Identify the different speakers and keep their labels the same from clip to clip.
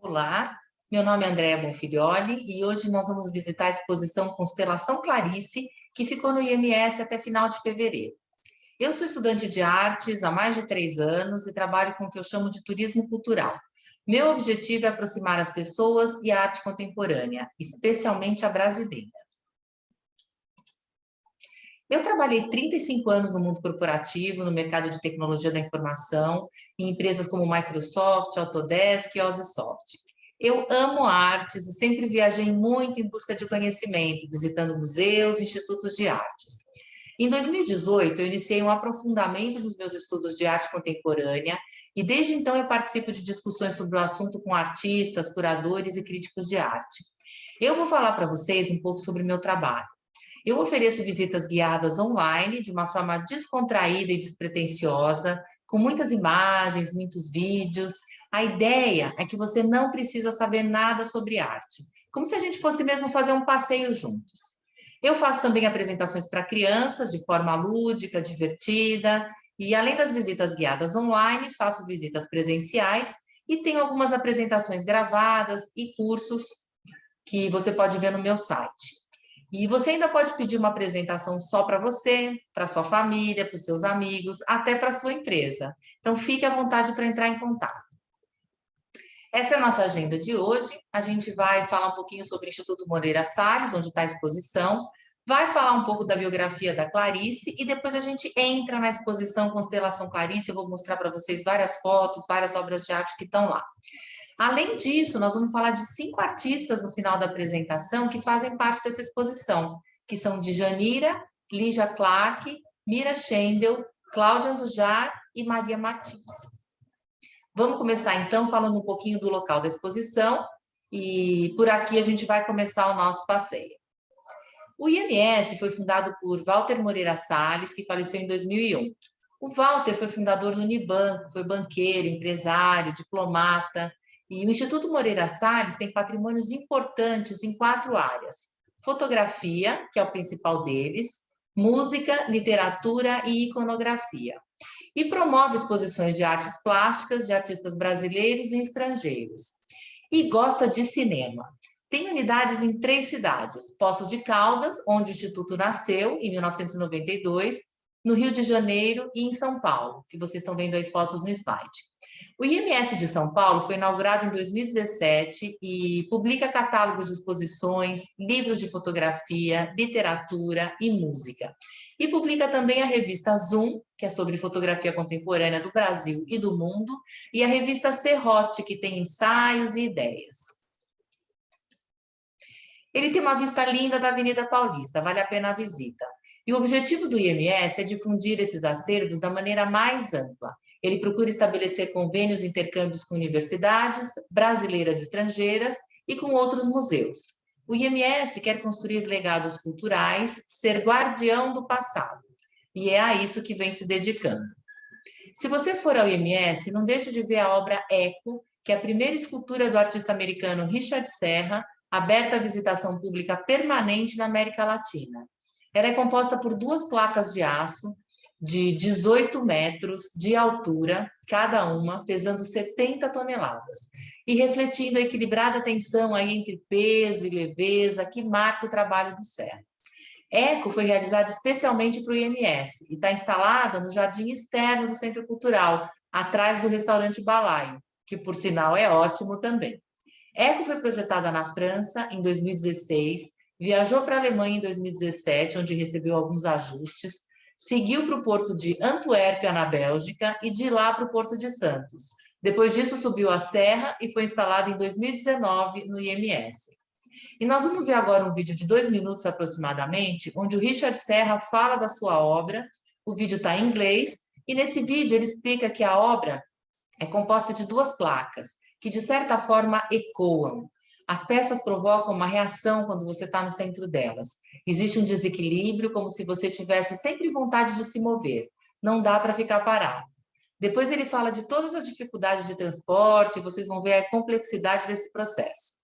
Speaker 1: Olá, meu nome é Andréa Bonfilioli e hoje nós vamos visitar a exposição Constelação Clarice, que ficou no IMS até final de fevereiro. Eu sou estudante de artes há mais de 3 anos e trabalho com o que eu chamo de turismo cultural. Meu objetivo é aproximar as pessoas e a arte contemporânea, especialmente a brasileira. Eu trabalhei 35 anos no mundo corporativo, no mercado de tecnologia da informação, em empresas como Microsoft, Autodesk e Osisoft. Eu amo artes e sempre viajei muito em busca de conhecimento, visitando museus e institutos de artes. Em 2018, eu iniciei um aprofundamento dos meus estudos de arte contemporânea e desde então eu participo de discussões sobre o assunto com artistas, curadores e críticos de arte. Eu vou falar para vocês um pouco sobre o meu trabalho. Eu ofereço visitas guiadas online de uma forma descontraída e despretensiosa, com muitas imagens, muitos vídeos. A ideia é que você não precisa saber nada sobre arte, como se a gente fosse mesmo fazer um passeio juntos. Eu faço também apresentações para crianças de forma lúdica, divertida, e além das visitas guiadas online, faço visitas presenciais e tenho algumas apresentações gravadas e cursos que você pode ver no meu site. E você ainda pode pedir uma apresentação só para você, para sua família, para os seus amigos, até para a sua empresa. Então, fique à vontade para entrar em contato. Essa é a nossa agenda de hoje. A gente vai falar um pouquinho sobre o Instituto Moreira Salles, onde está a exposição, vai falar um pouco da biografia da Clarice e depois a gente entra na exposição Constelação Clarice. Eu vou mostrar para vocês várias fotos, várias obras de arte que estão lá. Além disso, nós vamos falar de 5 artistas no final da apresentação que fazem parte dessa exposição, que são Djanira, Lígia Clark, Mira Schendel, Cláudia Andujar e Maria Martins. Vamos começar então falando um pouquinho do local da exposição e por aqui a gente vai começar o nosso passeio. O IMS foi fundado por Walter Moreira Salles, que faleceu em 2001. O Walter foi fundador do Unibanco, foi banqueiro, empresário, diplomata, e o Instituto Moreira Salles tem patrimônios importantes em 4 áreas: fotografia, que é o principal deles, música, literatura e iconografia. E promove exposições de artes plásticas de artistas brasileiros e estrangeiros. E gosta de cinema. Tem unidades em 3 cidades: Poços de Caldas, onde o Instituto nasceu, em 1992, no Rio de Janeiro e em São Paulo, que vocês estão vendo aí fotos no slide. O IMS de São Paulo foi inaugurado em 2017 e publica catálogos de exposições, livros de fotografia, literatura e música. E publica também a revista Zoom, que é sobre fotografia contemporânea do Brasil e do mundo, e a revista Serrote, que tem ensaios e ideias. Ele tem uma vista linda da Avenida Paulista, vale a pena a visita. E o objetivo do IMS é difundir esses acervos da maneira mais ampla. Ele procura estabelecer convênios e intercâmbios com universidades brasileiras e estrangeiras e com outros museus. O IMS quer construir legados culturais, ser guardião do passado. E é a isso que vem se dedicando. Se você for ao IMS, não deixe de ver a obra Eco, que é a primeira escultura do artista americano Richard Serra, aberta à visitação pública permanente na América Latina. Ela é composta por 2 placas de aço de 18 metros de altura, cada uma pesando 70 toneladas, e refletindo a equilibrada tensão aí entre peso e leveza que marca o trabalho do Serra. Eco foi realizada especialmente para o IMS e está instalada no jardim externo do Centro Cultural, atrás do restaurante Balaio, que por sinal é ótimo também. Eco foi projetada na França em 2016, viajou para a Alemanha em 2017, onde recebeu alguns ajustes, seguiu para o porto de Antuérpia, na Bélgica, e de lá para o Porto de Santos. Depois disso, subiu a serra e foi instalada em 2019 no IMS. E nós vamos ver agora um vídeo de 2 minutos aproximadamente, onde o Richard Serra fala da sua obra. O vídeo está em inglês, e nesse vídeo ele explica que a obra é composta de 2 placas, que de certa forma ecoam. As peças provocam uma reação quando você está no centro delas. Existe um desequilíbrio, como se você tivesse sempre vontade de se mover. Não dá para ficar parado. Depois ele fala de todas as dificuldades de transporte, vocês vão ver a complexidade desse processo.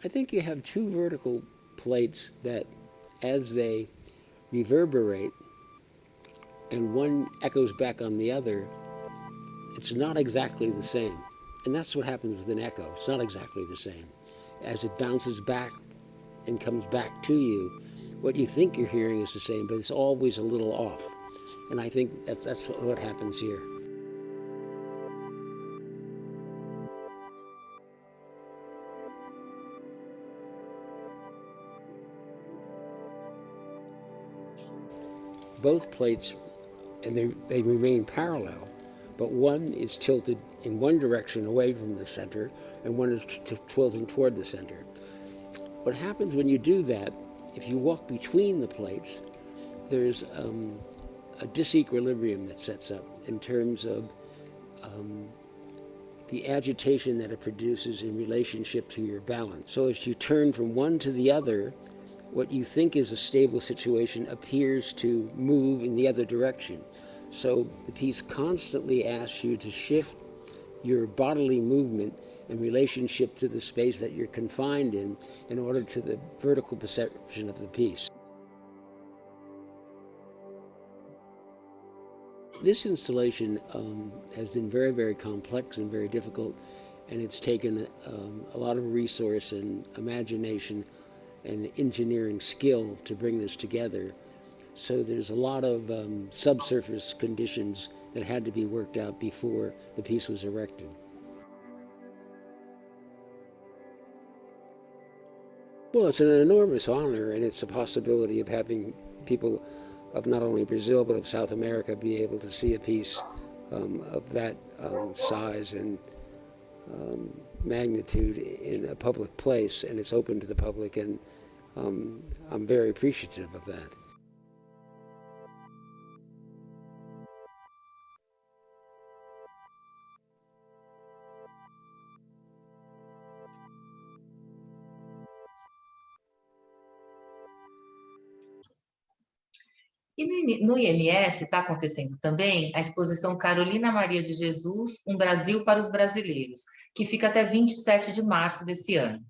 Speaker 2: I think you have 2 vertical plates that as they reverberate and one echoes back on the other, it's not exactly the same. And that's what happens with an echo. It's not exactly the same. As it bounces back and comes back to you, what you think you're hearing is the same, but it's always a little off. And I think that's what happens here. Both plates, and they remain parallel, but one is tilted in one direction away from the center, and one is tilting toward the center. What happens when you do that, if you walk between the plates, there's a disequilibrium that sets up in terms of the agitation that it produces in relationship to your balance. So as you turn from one to the other, what you think is a stable situation appears to move in the other direction. So the piece constantly asks you to shift your bodily movement in relationship to the space that you're confined in order to the vertical perception of the piece. This installation has been very, very complex and very difficult, and it's taken a lot of resource and imagination and engineering skill to bring this together. So there's a lot of subsurface conditions that had to be worked out before the piece was erected. Well, it's an enormous honor, and it's the possibility of having people of not only Brazil but of South America be able to see a piece of that size and magnitude in a public place, and it's open to the public, and I'm very appreciative of that.
Speaker 1: E no IMS está acontecendo também a exposição Carolina Maria de Jesus, Um Brasil para os Brasileiros, que fica até 27 de março desse ano.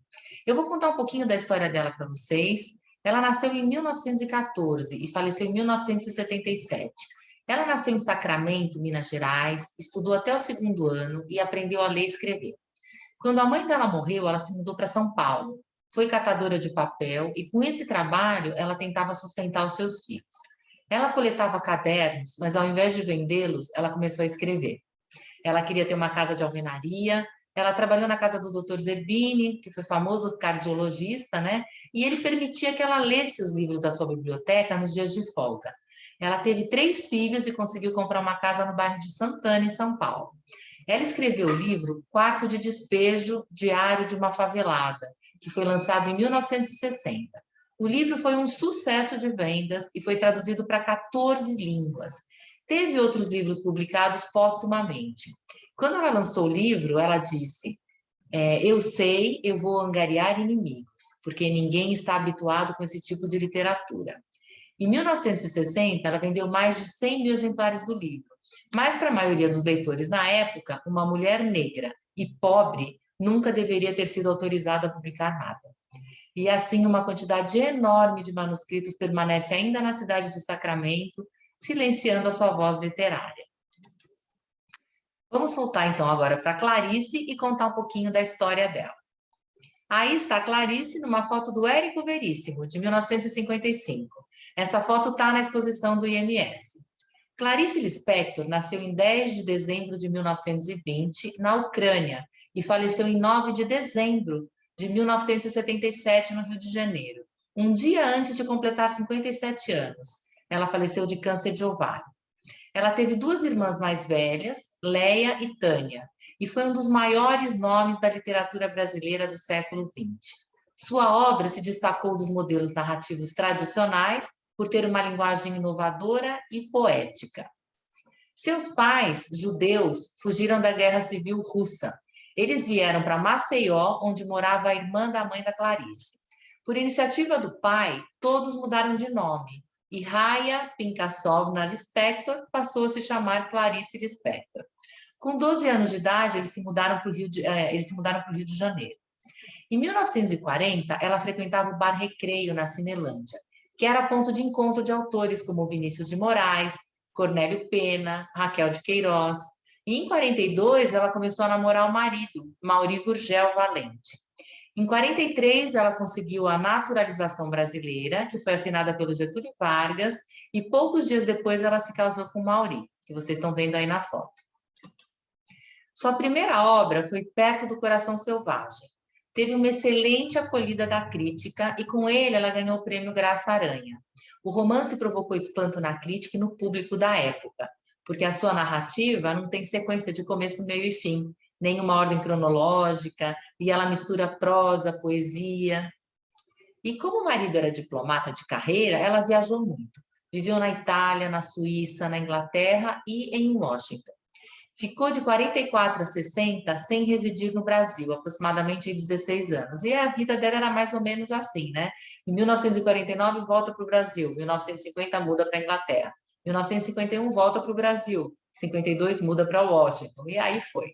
Speaker 1: Eu vou contar um pouquinho da história dela para vocês. Ela nasceu em 1914 e faleceu em 1977. Ela nasceu em Sacramento, Minas Gerais, estudou até o segundo ano e aprendeu a ler e escrever. Quando a mãe dela morreu, ela se mudou para São Paulo. Foi catadora de papel e, com esse trabalho, ela tentava sustentar os seus filhos. Ela coletava cadernos, mas ao invés de vendê-los, ela começou a escrever. Ela queria ter uma casa de alvenaria, ela trabalhou na casa do Dr. Zerbini, que foi famoso cardiologista, né? E ele permitia que ela lesse os livros da sua biblioteca nos dias de folga. Ela teve 3 filhos e conseguiu comprar uma casa no bairro de Santana, em São Paulo. Ela escreveu o livro Quarto de Despejo, Diário de uma Favelada, que foi lançado em 1960. O livro foi um sucesso de vendas e foi traduzido para 14 línguas. Teve outros livros publicados póstumamente. Quando ela lançou o livro, ela disse: eu sei, eu vou angariar inimigos, porque ninguém está habituado com esse tipo de literatura. Em 1960, ela vendeu mais de 100 mil exemplares do livro, mas para a maioria dos leitores na época, uma mulher negra e pobre nunca deveria ter sido autorizada a publicar nada. E assim, uma quantidade enorme de manuscritos permanece ainda na cidade de Sacramento, silenciando a sua voz literária. Vamos voltar então agora para Clarice e contar um pouquinho da história dela. Aí está a Clarice numa foto do Érico Veríssimo, de 1955. Essa foto está na exposição do IMS. Clarice Lispector nasceu em 10 de dezembro de 1920, na Ucrânia, e faleceu em 9 de dezembro de 1977, no Rio de Janeiro, um dia antes de completar 57 anos. Ela faleceu de câncer de ovário. Ela teve 2 irmãs mais velhas, Leia e Tânia, e foi um dos maiores nomes da literatura brasileira do século XX. Sua obra se destacou dos modelos narrativos tradicionais por ter uma linguagem inovadora e poética. Seus pais, judeus, fugiram da Guerra Civil Russa. Eles vieram para Maceió, onde morava a irmã da mãe da Clarice. Por iniciativa do pai, todos mudaram de nome, e Raya Pinkassovna Lispector passou a se chamar Clarice Lispector. Com 12 anos de idade, eles se mudaram para o Rio de Janeiro. Em 1940, ela frequentava o Bar Recreio, na Cinelândia. que era ponto de encontro de autores como Vinícius de Moraes, Cornélio Pena, Raquel de Queiroz. E em 42 ela começou a namorar o marido, Mauri Gurgel Valente. Em 43 ela conseguiu a naturalização brasileira, que foi assinada pelo Getúlio Vargas, e poucos dias depois ela se casou com Mauri, que vocês estão vendo aí na foto. Sua primeira obra foi Perto do Coração Selvagem. Teve uma excelente acolhida da crítica e com ele ela ganhou o prêmio Graça Aranha. O romance provocou espanto na crítica e no público da época, porque a sua narrativa não tem sequência de começo, meio e fim, nenhuma ordem cronológica, e ela mistura prosa, poesia. E como o marido era diplomata de carreira, ela viajou muito. Viveu na Itália, na Suíça, na Inglaterra e em Washington. Ficou de 44 a 60 sem residir no Brasil, aproximadamente 16 anos. E a vida dela era mais ou menos assim, né? Em 1949 volta para o Brasil, 1950 muda para a Inglaterra, 1951 volta para o Brasil, 52 muda para Washington, e aí foi.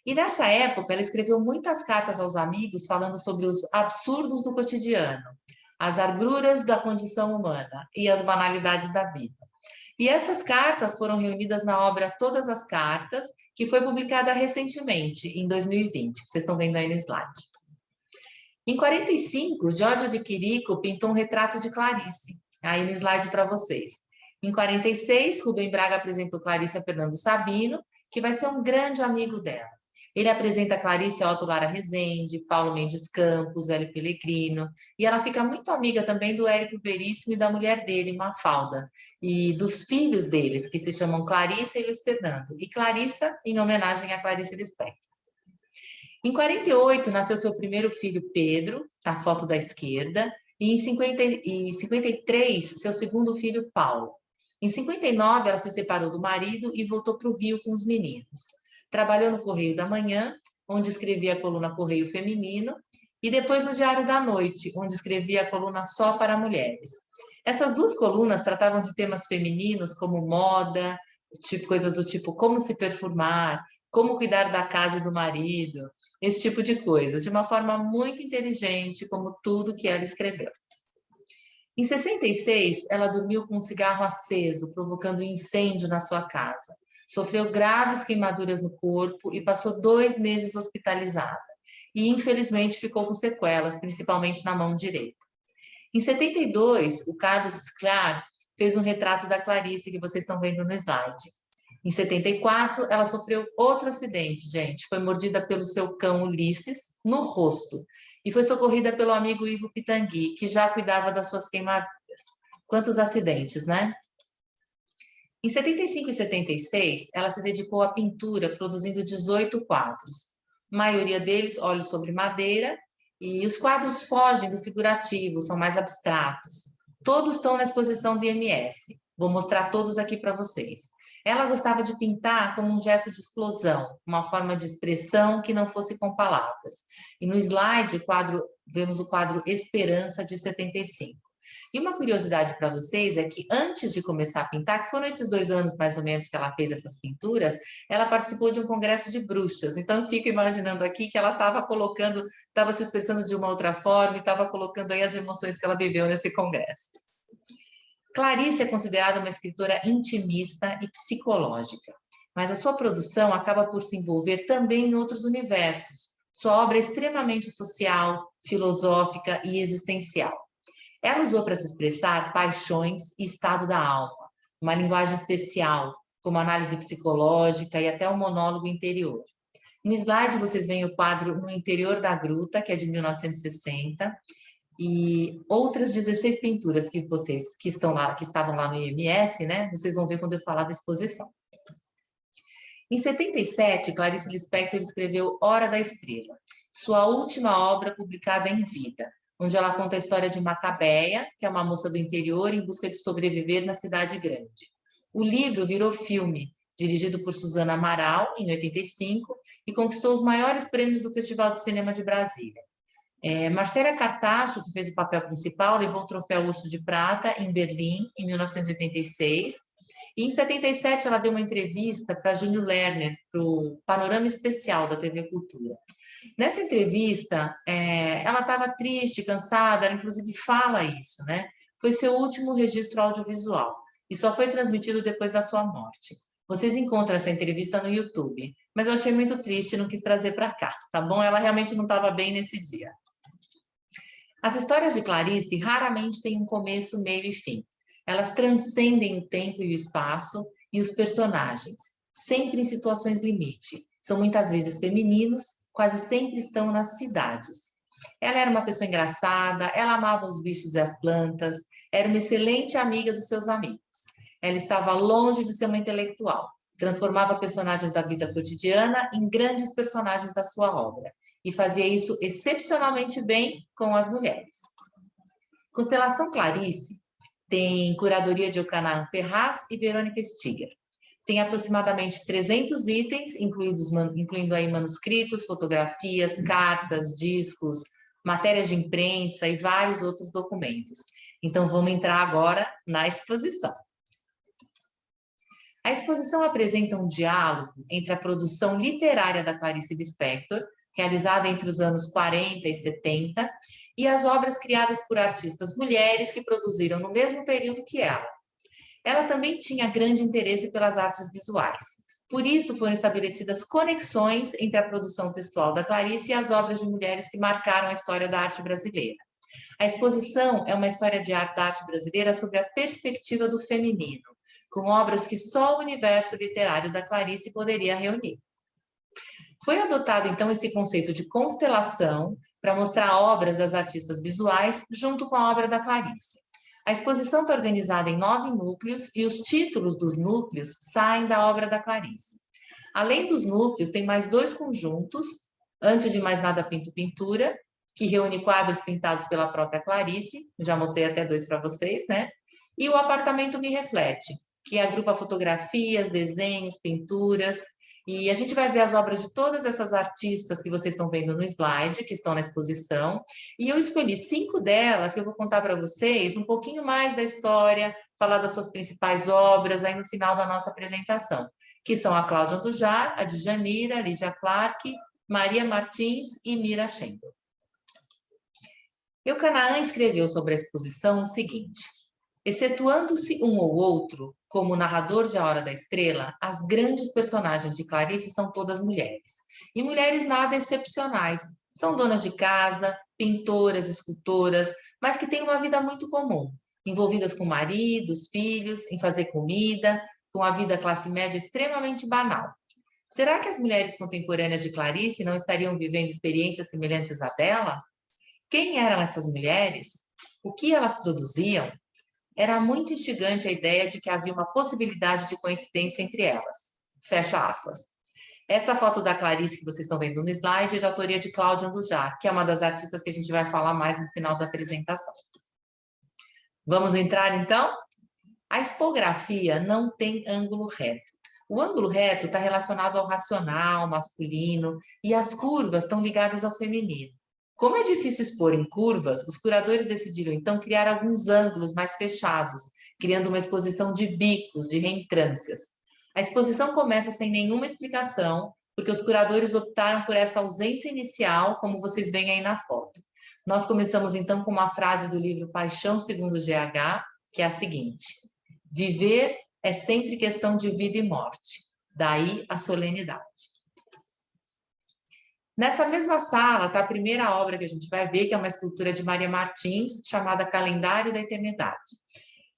Speaker 1: E nessa época ela escreveu muitas cartas aos amigos falando sobre os absurdos do cotidiano, as agruras da condição humana e as banalidades da vida. E essas cartas foram reunidas na obra Todas as Cartas, que foi publicada recentemente, em 2020. Vocês estão vendo aí no slide. Em 45, Giorgio de Chirico pintou um retrato de Clarice, aí no slide para vocês. Em 46, Rubem Braga apresentou Clarice a Fernando Sabino, que vai ser um grande amigo dela. Ele apresenta Clarice a Otto Lara Rezende, Paulo Mendes Campos, Hélio Pellegrino, e ela fica muito amiga também do Érico Veríssimo e da mulher dele, Mafalda, e dos filhos deles, que se chamam Clarissa e Luiz Fernando, e Clarissa em homenagem a Clarice Lispector. Em 48, nasceu seu primeiro filho, Pedro, tá a foto da esquerda, e em 53, seu segundo filho, Paulo. Em 59, ela se separou do marido e voltou para o Rio com os meninos. Trabalhou no Correio da Manhã, onde escrevia a coluna Correio Feminino, e depois no Diário da Noite, onde escrevia a coluna Só para Mulheres. Essas duas colunas tratavam de temas femininos como moda, coisas do tipo como se perfumar, como cuidar da casa e do marido, esse tipo de coisas, de uma forma muito inteligente, como tudo que ela escreveu. Em 66, ela dormiu com um cigarro aceso, provocando um incêndio na sua casa. Sofreu graves queimaduras no corpo e passou 2 meses hospitalizada. E, infelizmente, ficou com sequelas, principalmente na mão direita. Em 72, o Carlos Sklar fez um retrato da Clarice, que vocês estão vendo no slide. Em 74, ela sofreu outro acidente, gente. Foi mordida pelo seu cão Ulisses no rosto e foi socorrida pelo amigo Ivo Pitangui, que já cuidava das suas queimaduras. Quantos acidentes, né? Em 75 e 76, ela se dedicou à pintura, produzindo 18 quadros. A maioria deles, óleo sobre madeira, e os quadros fogem do figurativo, são mais abstratos. Todos estão na exposição do IMS. Vou mostrar todos aqui para vocês. Ela gostava de pintar como um gesto de explosão, uma forma de expressão que não fosse com palavras. E no slide, vemos o quadro Esperança, de 75. E uma curiosidade para vocês é que antes de começar a pintar, que foram esses 2 anos mais ou menos que ela fez essas pinturas, ela participou de um congresso de bruxas. Então, fico imaginando aqui que ela estava se expressando de uma outra forma e estava colocando aí as emoções que ela viveu nesse congresso. Clarice é considerada uma escritora intimista e psicológica, mas a sua produção acaba por se envolver também em outros universos. Sua obra é extremamente social, filosófica e existencial. Ela usou para se expressar paixões e estado da alma, uma linguagem especial, como análise psicológica e até um monólogo interior. No slide vocês veem o quadro No Interior da Gruta, que é de 1960, e outras 16 pinturas que estavam lá no IMS, né? Vocês vão ver quando eu falar da exposição. Em 77, Clarice Lispector escreveu Hora da Estrela, sua última obra publicada em vida, onde ela conta a história de Macabeia, que é uma moça do interior em busca de sobreviver na cidade grande. O livro virou filme, dirigido por Suzana Amaral, em 85, e conquistou os maiores prêmios do Festival de Cinema de Brasília. Marcela Cartacho, que fez o papel principal, levou o troféu Urso de Prata em Berlim, em 1986. E em 77, ela deu uma entrevista para Júnior Lerner, para o Panorama Especial da TV Cultura. Nessa entrevista, ela estava triste, cansada, ela inclusive fala isso, né? foi seu último registro audiovisual e só foi transmitido depois da sua morte. Vocês encontram essa entrevista no YouTube, mas eu achei muito triste e não quis trazer para cá, tá bom? Ela realmente não estava bem nesse dia. As histórias de Clarice raramente têm um começo, meio e fim. Elas transcendem o tempo e o espaço e os personagens, sempre em situações limite. São muitas vezes femininos, quase sempre estão nas cidades. Ela era uma pessoa engraçada, ela amava os bichos e as plantas, era uma excelente amiga dos seus amigos. Ela estava longe de ser uma intelectual, transformava personagens da vida cotidiana em grandes personagens da sua obra, e fazia isso excepcionalmente bem com as mulheres. Constelação Clarice tem curadoria de Elcanaã Ferraz e Verônica Stiger. Tem aproximadamente 300 itens, incluindo aí manuscritos, fotografias, cartas, discos, matérias de imprensa e vários outros documentos. Então, vamos entrar agora na exposição. A exposição apresenta um diálogo entre a produção literária da Clarice Lispector, realizada entre os anos 40 e 70, e as obras criadas por artistas mulheres que produziram no mesmo período que ela. Ela também tinha grande interesse pelas artes visuais. Por isso, foram estabelecidas conexões entre a produção textual da Clarice e as obras de mulheres que marcaram a história da arte brasileira. A exposição é uma história de arte da arte brasileira sobre a perspectiva do feminino, com obras que só o universo literário da Clarice poderia reunir. Foi adotado, então, esse conceito de constelação para mostrar obras das artistas visuais junto com a obra da Clarice. A exposição está organizada em 9 núcleos e os títulos dos núcleos saem da obra da Clarice. Além dos núcleos, tem mais 2 conjuntos, Antes de Mais Nada Pinto Pintura, que reúne quadros pintados pela própria Clarice, já mostrei até 2 para vocês, né? E o Apartamento Me Reflete, que agrupa fotografias, desenhos, pinturas, e a gente vai ver as obras de todas essas artistas que vocês estão vendo no slide, que estão na exposição, e eu escolhi 5 delas que eu vou contar para vocês um pouquinho mais da história, falar das suas principais obras aí no final da nossa apresentação, que são a Cláudia Andujar, a Djanira, a Lígia Clark, Maria Martins e Mira Schenkel. Elcanaã escreveu sobre a exposição o seguinte: excetuando-se um ou outro, como narrador de A Hora da Estrela, as grandes personagens de Clarice são todas mulheres. E mulheres nada excepcionais. São donas de casa, pintoras, escultoras, mas que têm uma vida muito comum, envolvidas com maridos, filhos, em fazer comida, com a vida classe média extremamente banal. Será que as mulheres contemporâneas de Clarice não estariam vivendo experiências semelhantes à dela? Quem eram essas mulheres? O que elas produziam? Era muito instigante a ideia de que havia uma possibilidade de coincidência entre elas. Fecha aspas. Essa foto da Clarice que vocês estão vendo no slide é de autoria de Cláudia Andujar, que é uma das artistas que a gente vai falar mais no final da apresentação. Vamos entrar, então? A expografia não tem ângulo reto. O ângulo reto está relacionado ao racional, masculino, e as curvas estão ligadas ao feminino. Como é difícil expor em curvas, os curadores decidiram, então, criar alguns ângulos mais fechados, criando uma exposição de bicos, de reentrâncias. A exposição começa sem nenhuma explicação, porque os curadores optaram por essa ausência inicial, como vocês veem aí na foto. Nós começamos, então, com uma frase do livro Paixão segundo GH, que é a seguinte: viver é sempre questão de vida e morte, daí a solenidade. Nessa mesma sala está a primeira obra que a gente vai ver, que é uma escultura de Maria Martins, chamada Calendário da Eternidade,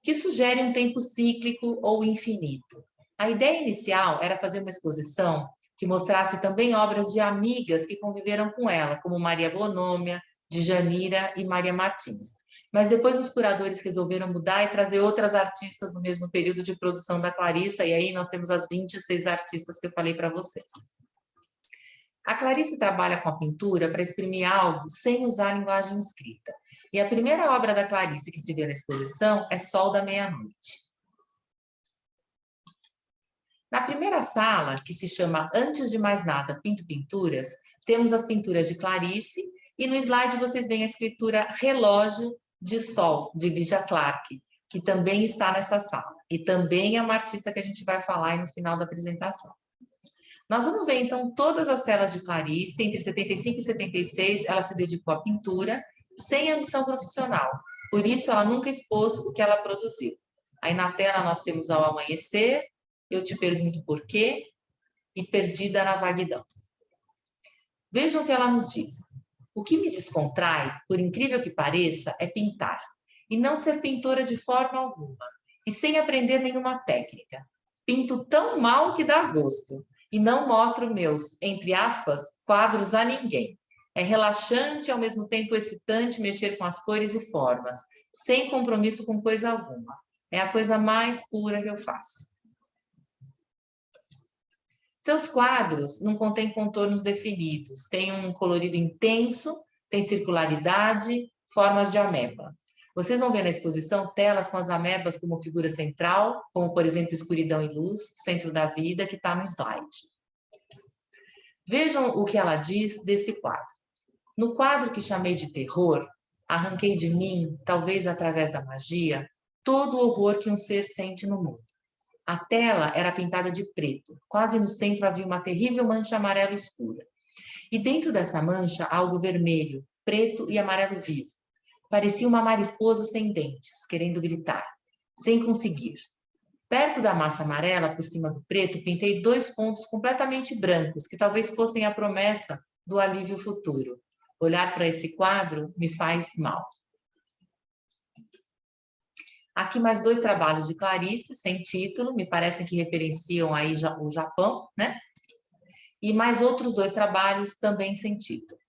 Speaker 1: que sugere um tempo cíclico ou infinito. A ideia inicial era fazer uma exposição que mostrasse também obras de amigas que conviveram com ela, como Maria Bonômia, Djanira e Maria Martins. Mas depois os curadores resolveram mudar e trazer outras artistas no mesmo período de produção da Clarissa, e aí nós temos as 26 artistas que eu falei para vocês. A Clarice trabalha com a pintura para exprimir algo sem usar linguagem escrita. E a primeira obra da Clarice que se vê na exposição é Sol da Meia-Noite. Na primeira sala, que se chama Antes de Mais Nada Pinto Pinturas, temos as pinturas de Clarice e no slide vocês veem a escritura Relógio de Sol, de Lígia Clark, que também está nessa sala. E também é uma artista que a gente vai falar aí no final da apresentação. Nós vamos ver, então, todas as telas de Clarice. Entre 75 e 76, ela se dedicou à pintura, sem ambição profissional. Por isso, ela nunca expôs o que ela produziu. Aí na tela nós temos Ao Amanhecer, Eu Te Pergunto Por Quê e Perdida na Vaguidão. Vejam o que ela nos diz. O que me descontrai, por incrível que pareça, é pintar. E não ser pintora de forma alguma. E sem aprender nenhuma técnica. Pinto tão mal que dá gosto. E não mostro meus, entre aspas, quadros a ninguém. É relaxante e ao mesmo tempo excitante mexer com as cores e formas, sem compromisso com coisa alguma. É a coisa mais pura que eu faço. Seus quadros não contêm contornos definidos, têm um colorido intenso, tem circularidade, formas de ameba. Vocês vão ver na exposição telas com as amebas como figura central, como, por exemplo, escuridão e luz, centro da vida, que está no slide. Vejam o que ela diz desse quadro. No quadro que chamei de terror, arranquei de mim, talvez através da magia, todo o horror que um ser sente no mundo. A tela era pintada de preto. Quase no centro havia uma terrível mancha amarela escura. E dentro dessa mancha, algo vermelho, preto e amarelo vivo. Parecia uma mariposa sem dentes, querendo gritar, sem conseguir. Perto da massa amarela, por cima do preto, pintei 2 pontos completamente brancos, que talvez fossem a promessa do alívio futuro. Olhar para esse quadro me faz mal. Aqui mais 2 trabalhos de Clarice, sem título, me parecem que referenciam aí o Japão, né? E mais outros 2 trabalhos também sem título.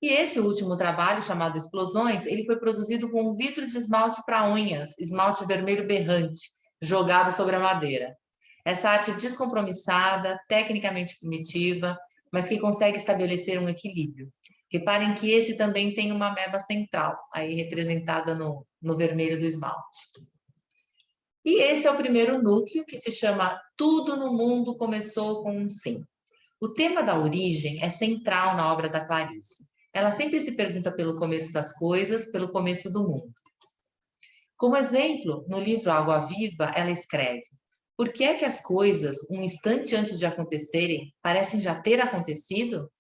Speaker 1: E esse último trabalho, chamado Explosões, ele foi produzido com um vidro de esmalte para unhas, esmalte vermelho berrante, jogado sobre a madeira. Essa arte descompromissada, tecnicamente primitiva, mas que consegue estabelecer um equilíbrio. Reparem que esse também tem uma ameba central, aí representada no vermelho do esmalte. E esse é o primeiro núcleo, que se chama Tudo no Mundo Começou com um Sim. O tema da origem é central na obra da Clarice. Ela sempre se pergunta pelo começo das coisas, pelo começo do mundo. Como exemplo, no livro Água Viva, ela escreve: por que é que as coisas, um instante antes de acontecerem, parecem já ter acontecido?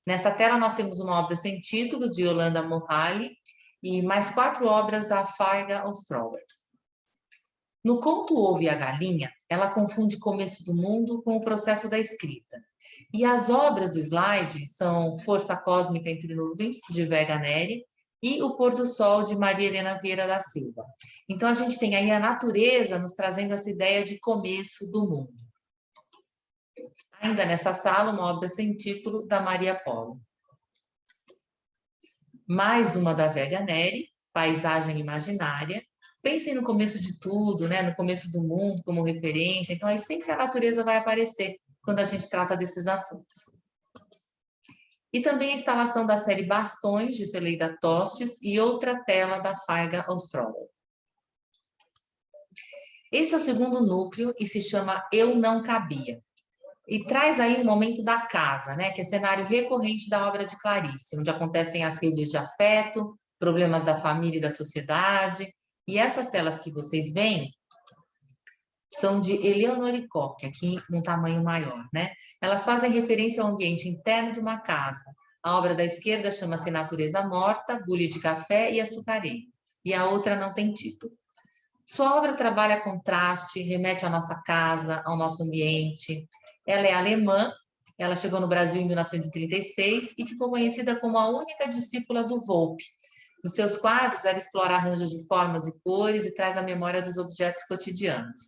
Speaker 1: Nessa tela nós temos uma obra sem título de Yolanda Mohalli e mais 4 obras da Faiga Ostrauer. No conto O Ovo e a Galinha, ela confunde o começo do mundo com o processo da escrita. E as obras do slide são Força Cósmica entre Nuvens, de Vega Neri, e O Pôr do Sol, de Maria Helena Vieira da Silva. Então, a gente tem aí a natureza nos trazendo essa ideia de começo do mundo. Ainda nessa sala, uma obra sem título, da Maria Polo. Mais uma da Vega Neri, Paisagem Imaginária. Pensem no começo de tudo, né? No começo do mundo como referência. Então, aí sempre a natureza vai aparecer quando a gente trata desses assuntos. E também a instalação da série Bastões, de Celeida Tostes, e outra tela da Faiga Ostrauer. Esse é o segundo núcleo e se chama Eu Não Cabia. E traz aí o momento da casa, né? Que é cenário recorrente da obra de Clarice, onde acontecem as redes de afeto, problemas da família e da sociedade. E essas telas que vocês veem são de Eleonore Koch, aqui num tamanho maior, né? Elas fazem referência ao ambiente interno de uma casa. A obra da esquerda chama-se Natureza Morta, Bule de Café e Açucareiro. E a outra não tem título. Sua obra trabalha contraste, remete à nossa casa, ao nosso ambiente. Ela é alemã, ela chegou no Brasil em 1936 e ficou conhecida como a única discípula do Volpe. Nos seus quadros, ela explora arranjos de formas e cores e traz a memória dos objetos cotidianos.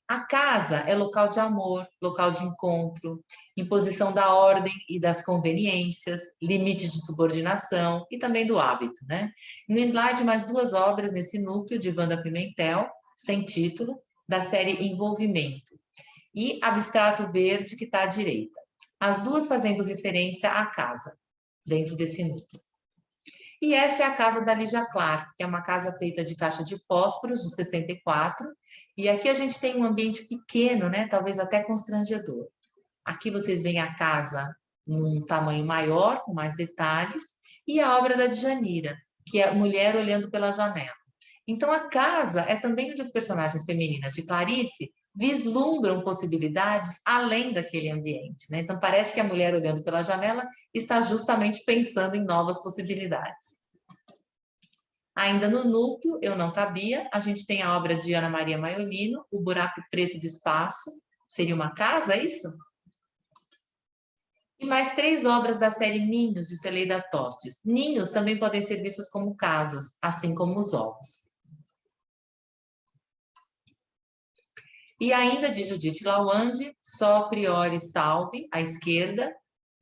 Speaker 1: A casa é local de amor, local de encontro, imposição da ordem e das conveniências, limite de subordinação e também do hábito, né? No slide, mais 2 obras nesse núcleo de Wanda Pimentel, sem título, da série Envolvimento, e Abstrato Verde, que está à direita. As 2 fazendo referência à casa, dentro desse núcleo. E essa é a casa da Lígia Clark, que é uma casa feita de caixa de fósforos, de 64. E aqui a gente tem um ambiente pequeno, né? Talvez até constrangedor. Aqui vocês veem a casa num tamanho maior, com mais detalhes. E a obra da Djanira, que é a mulher olhando pela janela. Então, a casa é também onde as personagens femininas de Clarice vislumbram possibilidades além daquele ambiente, né? Então, parece que a mulher olhando pela janela está justamente pensando em novas possibilidades. Ainda no núcleo, Eu Não Cabia, a gente tem a obra de Ana Maria Maiolino, O Buraco Preto do Espaço. Seria uma casa, é isso? E mais 3 obras da série Ninhos, de Celeida Tostes. Ninhos também podem ser vistos como casas, assim como os ovos. E ainda de Judith Lawande, Sofre, Ore, Salve, à esquerda,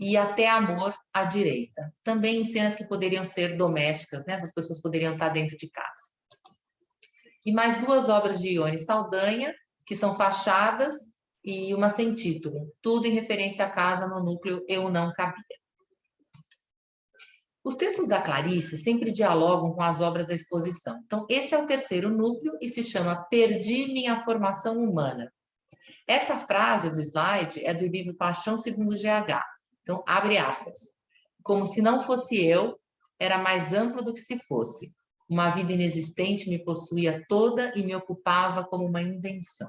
Speaker 1: e Até Amor, à direita. Também em cenas que poderiam ser domésticas, né? Essas pessoas poderiam estar dentro de casa. E mais 2 obras de Ione Saldanha, que são Fachadas e uma sem título. Tudo em referência à casa no núcleo Eu Não Cabia. Os textos da Clarice sempre dialogam com as obras da exposição. Então, esse é o terceiro núcleo e se chama Perdi Minha Formação Humana. Essa frase do slide é do livro Paixão segundo GH. Então, abre aspas. Como se não fosse eu, era mais amplo do que se fosse. Uma vida inexistente me possuía toda e me ocupava como uma invenção.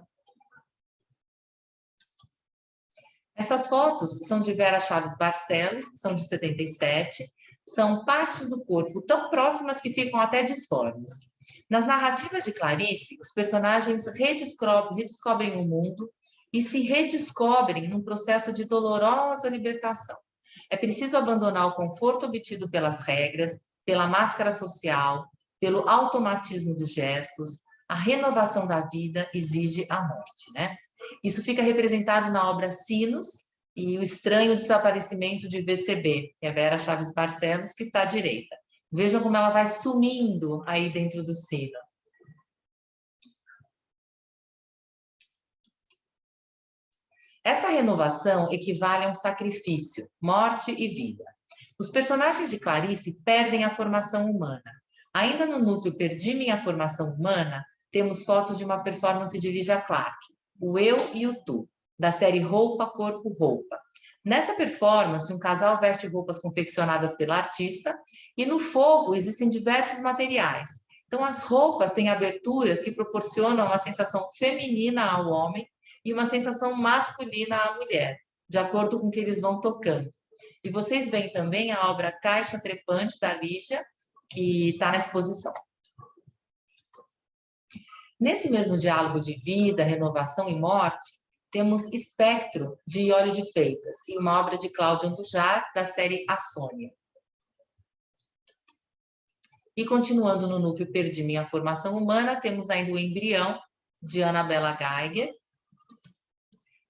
Speaker 1: Essas fotos são de Vera Chaves Barcelos, são de 77, são partes do corpo tão próximas que ficam até disformes. Nas narrativas de Clarice, os personagens redescobrem o mundo e se redescobrem num processo de dolorosa libertação. É preciso abandonar o conforto obtido pelas regras, pela máscara social, pelo automatismo dos gestos. A renovação da vida exige a morte, né? Isso fica representado na obra Sinos e O Estranho Desaparecimento de VCB, que é Vera Chaves Barcelos, que está à direita. Vejam como ela vai sumindo aí dentro do sino. Essa renovação equivale a um sacrifício, morte e vida. Os personagens de Clarice perdem a formação humana. Ainda no núcleo Perdi Minha Formação Humana, temos fotos de uma performance de Lygia Clark, O Eu e o Tu, da série Roupa, Corpo, Roupa. Nessa performance, um casal veste roupas confeccionadas pela artista e no forro existem diversos materiais. Então, as roupas têm aberturas que proporcionam uma sensação feminina ao homem e uma sensação masculina à mulher, de acordo com o que eles vão tocando. E vocês veem também a obra Caixa Trepante, da Lígia, que está na exposição. Nesse mesmo diálogo de vida, renovação e morte, temos Espectro, de Iole de Freitas, e uma obra de Cláudia Andujar, da série A Sônia. E continuando no núcleo Perdi Minha Formação Humana, temos ainda o Embrião, de Annabella Geiger,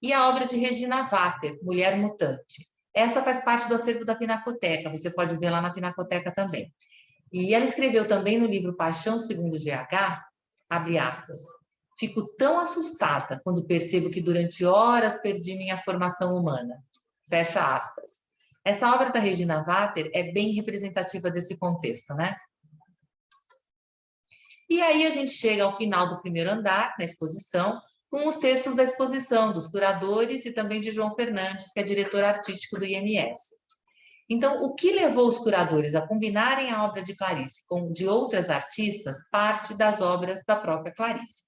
Speaker 1: e a obra de Regina Vater, Mulher Mutante. Essa faz parte do acervo da Pinacoteca, você pode ver lá na Pinacoteca também. E ela escreveu também no livro Paixão segundo GH, abre aspas, fico tão assustada quando percebo que durante horas perdi minha formação humana. Fecha aspas. Essa obra da Regina Vater é bem representativa desse contexto, né? E aí a gente chega ao final do primeiro andar, na exposição, com os textos da exposição, dos curadores e também de João Fernandes, que é diretor artístico do IMS. Então, o que levou os curadores a combinarem a obra de Clarice com de outras artistas parte das obras da própria Clarice.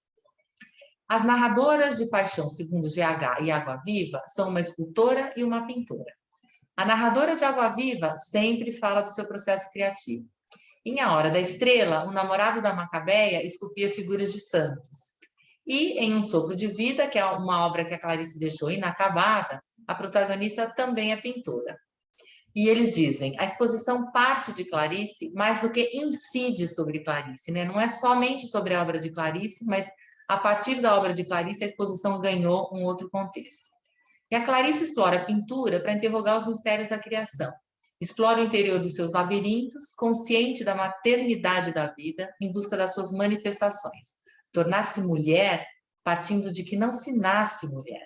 Speaker 1: As narradoras de Paixão segundo GH e Água Viva são uma escultora e uma pintora. A narradora de Água Viva sempre fala do seu processo criativo. Em A Hora da Estrela, o namorado da Macabeia esculpia figuras de santos. E em Um Sopro de Vida, que é uma obra que a Clarice deixou inacabada, a protagonista também é pintora. E eles dizem, a exposição parte de Clarice mais do que incide sobre Clarice, né? Não é somente sobre a obra de Clarice, mas a partir da obra de Clarice a exposição ganhou um outro contexto. E a Clarice explora a pintura para interrogar os mistérios da criação. Explora o interior dos seus labirintos, consciente da maternidade da vida, em busca das suas manifestações. Tornar-se mulher, partindo de que não se nasce mulher.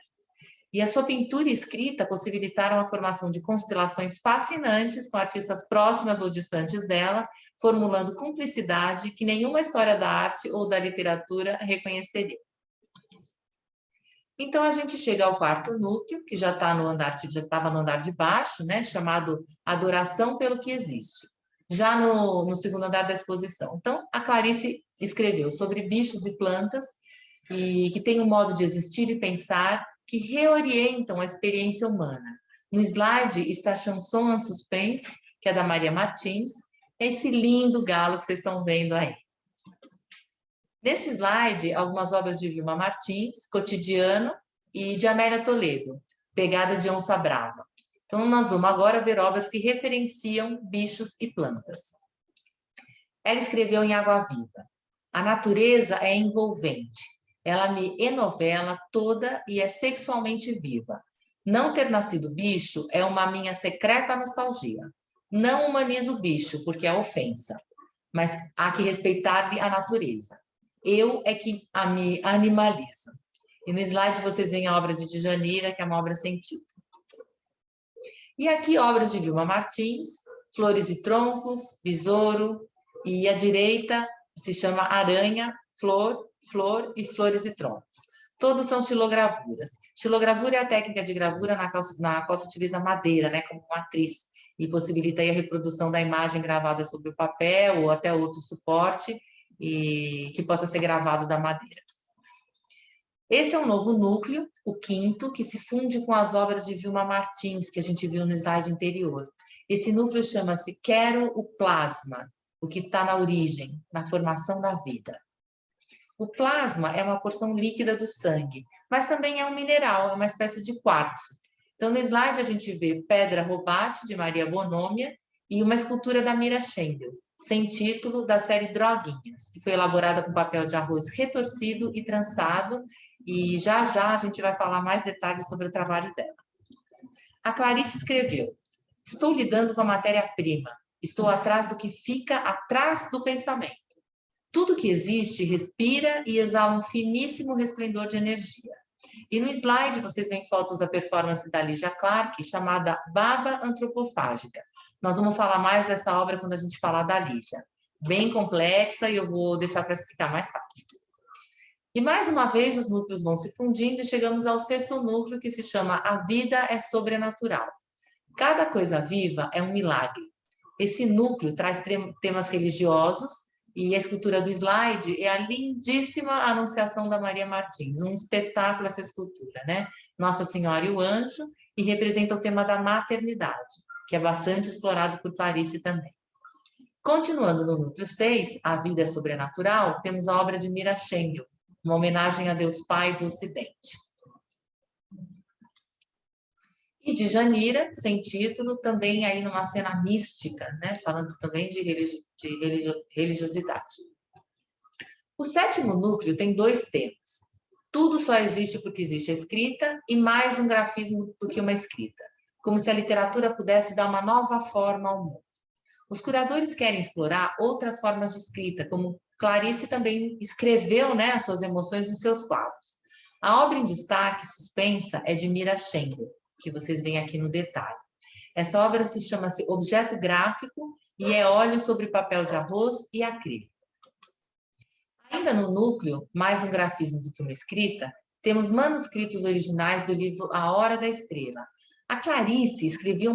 Speaker 1: E a sua pintura e escrita possibilitaram a formação de constelações fascinantes com artistas próximas ou distantes dela, formulando cumplicidade que nenhuma história da arte ou da literatura reconheceria. Então, a gente chega ao quarto núcleo, que já estava no andar de baixo, né, chamado Adoração pelo que Existe, já no segundo andar da exposição. Então, a Clarice escreveu sobre bichos e plantas, e que têm um modo de existir e pensar que reorientam a experiência humana. No slide está Chanson en Suspense, que é da Maria Martins, esse lindo galo que vocês estão vendo aí. Nesse slide, algumas obras de Vilma Martins, Cotidiano, e de Amélia Toledo, Pegada de Onça Brava. Então, nós vamos agora ver obras que referenciam bichos e plantas. Ela escreveu em Água Viva: a natureza é envolvente, ela me enovela toda e é sexualmente viva. Não ter nascido bicho é uma minha secreta nostalgia. Não humanizo o bicho, porque é ofensa, mas há que respeitar-lhe a natureza. Eu é que a me animaliza. E no slide vocês veem a obra de Djanira, que é uma obra sem título. E aqui obras de Vilma Martins, Flores e Troncos, Besouro, e à direita se chama Aranha, Flor, Flor e Flores e Troncos. Todos são xilogravuras. Xilogravura é a técnica de gravura na qual se utiliza madeira, né, como matriz, e possibilita aí a reprodução da imagem gravada sobre o papel ou até outro suporte e que possa ser gravado da madeira. Esse é um novo núcleo, o quinto, que se funde com as obras de Vilma Martins, que a gente viu no slide anterior. Esse núcleo chama-se Quero o Plasma, o que está na origem, na formação da vida. O plasma é uma porção líquida do sangue, mas também é um mineral, é uma espécie de quartzo. Então, no slide a gente vê Pedra Robate, de Maria Bonômia, e uma escultura da Mira Schendel, sem título, da série Droguinhas, que foi elaborada com papel de arroz retorcido e trançado, e já já a gente vai falar mais detalhes sobre o trabalho dela. A Clarice escreveu: estou lidando com a matéria-prima, estou atrás do que fica atrás do pensamento. Tudo que existe respira e exala um finíssimo resplendor de energia. E no slide vocês veem fotos da performance da Lígia Clark, chamada Baba Antropofágica. Nós vamos falar mais dessa obra quando a gente falar da Lígia. Bem complexa e eu vou deixar para explicar mais tarde. E mais uma vez os núcleos vão se fundindo e chegamos ao sexto núcleo, que se chama A Vida é Sobrenatural. Cada coisa viva é um milagre. Esse núcleo traz temas religiosos, e a escultura do slide é a lindíssima Anunciação da Maria Martins, um espetáculo essa escultura, né? Nossa Senhora e o Anjo, e representa o tema da maternidade, que é bastante explorado por Clarice também. Continuando no núcleo 6, A Vida é Sobrenatural, temos a obra de Mira Schendel, uma homenagem a Deus Pai do Ocidente. E de Djanira, sem título, também aí numa cena mística, né? Falando também de religiosidade. O sétimo núcleo tem dois temas. Tudo só existe porque existe a escrita e mais um grafismo do que uma escrita, como se a literatura pudesse dar uma nova forma ao mundo. Os curadores querem explorar outras formas de escrita, como Clarice também escreveu, né, as suas emoções nos seus quadros. A obra em destaque, Suspensa, é de Mira Schendel, que vocês veem aqui no detalhe. Essa obra chama-se Objeto Gráfico e é óleo sobre papel de arroz e acrílico. Ainda no núcleo, mais um grafismo do que uma escrita, temos manuscritos originais do livro A Hora da Estrela. A Clarice escrevia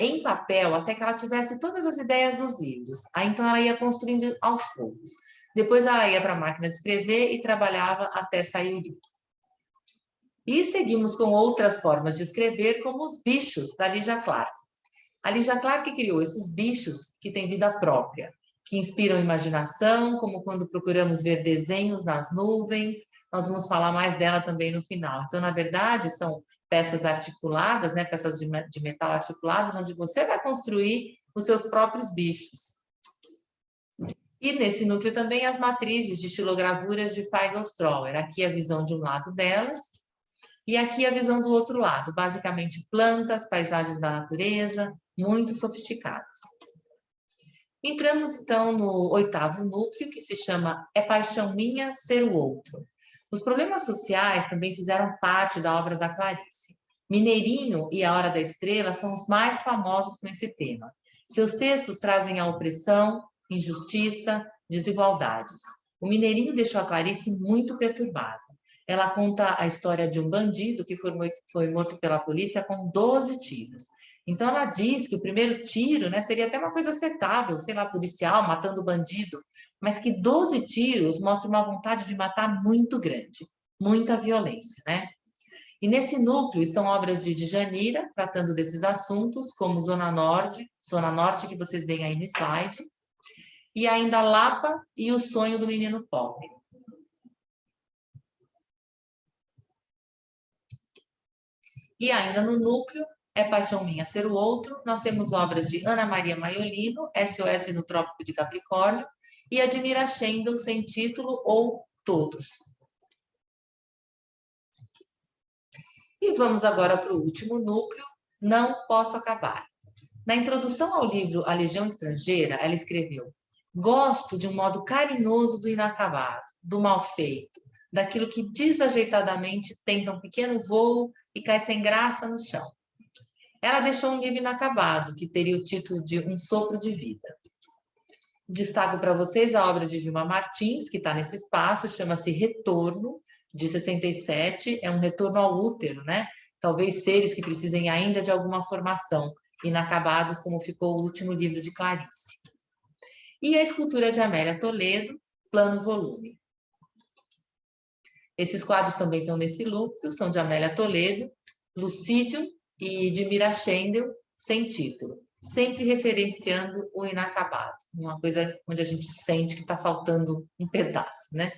Speaker 1: em papel até que ela tivesse todas as ideias dos livros. Aí então ela ia construindo aos poucos. Depois ela ia para a máquina de escrever e trabalhava até sair o livro. E seguimos com outras formas de escrever, como os bichos da Lígia Clark. A Lígia Clark criou esses bichos que têm vida própria, que inspiram imaginação, como quando procuramos ver desenhos nas nuvens. Nós vamos falar mais dela também no final. Então, na verdade, são peças articuladas, né, peças de metal articuladas, onde você vai construir os seus próprios bichos. E nesse núcleo também as matrizes de xilogravuras de Feigelstrauer. Aqui a visão de um lado delas, e aqui a visão do outro lado, basicamente plantas, paisagens da natureza, muito sofisticadas. Entramos, então, no oitavo núcleo, que se chama É Paixão Minha Ser o Outro. Os problemas sociais também fizeram parte da obra da Clarice. Mineirinho e A Hora da Estrela são os mais famosos com esse tema. Seus textos trazem a opressão, injustiça, desigualdades. O Mineirinho deixou a Clarice muito perturbada. Ela conta a história de um bandido que foi morto pela polícia com 12 tiros. Então, ela diz que o primeiro tiro, né, seria até uma coisa aceitável, sei lá, policial, matando bandido, mas que 12 tiros mostram uma vontade de matar muito grande, muita violência, né? E nesse núcleo estão obras de Djanira, tratando desses assuntos, como Zona Norte, que vocês veem aí no slide, e ainda Lapa e o Sonho do Menino Pobre. E ainda no núcleo, É Paixão Minha Ser o Outro, nós temos obras de Ana Maria Maiolino, SOS no Trópico de Capricórnio, e Admira Schendel, Sem Título ou Todos. E vamos agora para o último núcleo, Não Posso Acabar. Na introdução ao livro A Legião Estrangeira, ela escreveu: gosto de um modo carinhoso do inacabado, do mal feito, daquilo que desajeitadamente tenta um pequeno voo e cai sem graça no chão. Ela deixou um livro inacabado, que teria o título de Um Sopro de Vida. Destaco para vocês a obra de Vilma Martins, que está nesse espaço, chama-se Retorno, de 67, é um retorno ao útero, né? Talvez seres que precisem ainda de alguma formação, inacabados, como ficou o último livro de Clarice. E a escultura de Amélia Toledo, Plano Volume. Esses quadros também estão nesse núcleo, são de Amélia Toledo, Lucídio e de Mira Schendel, Sem Título, sempre referenciando o inacabado, uma coisa onde a gente sente que está faltando um pedaço, né?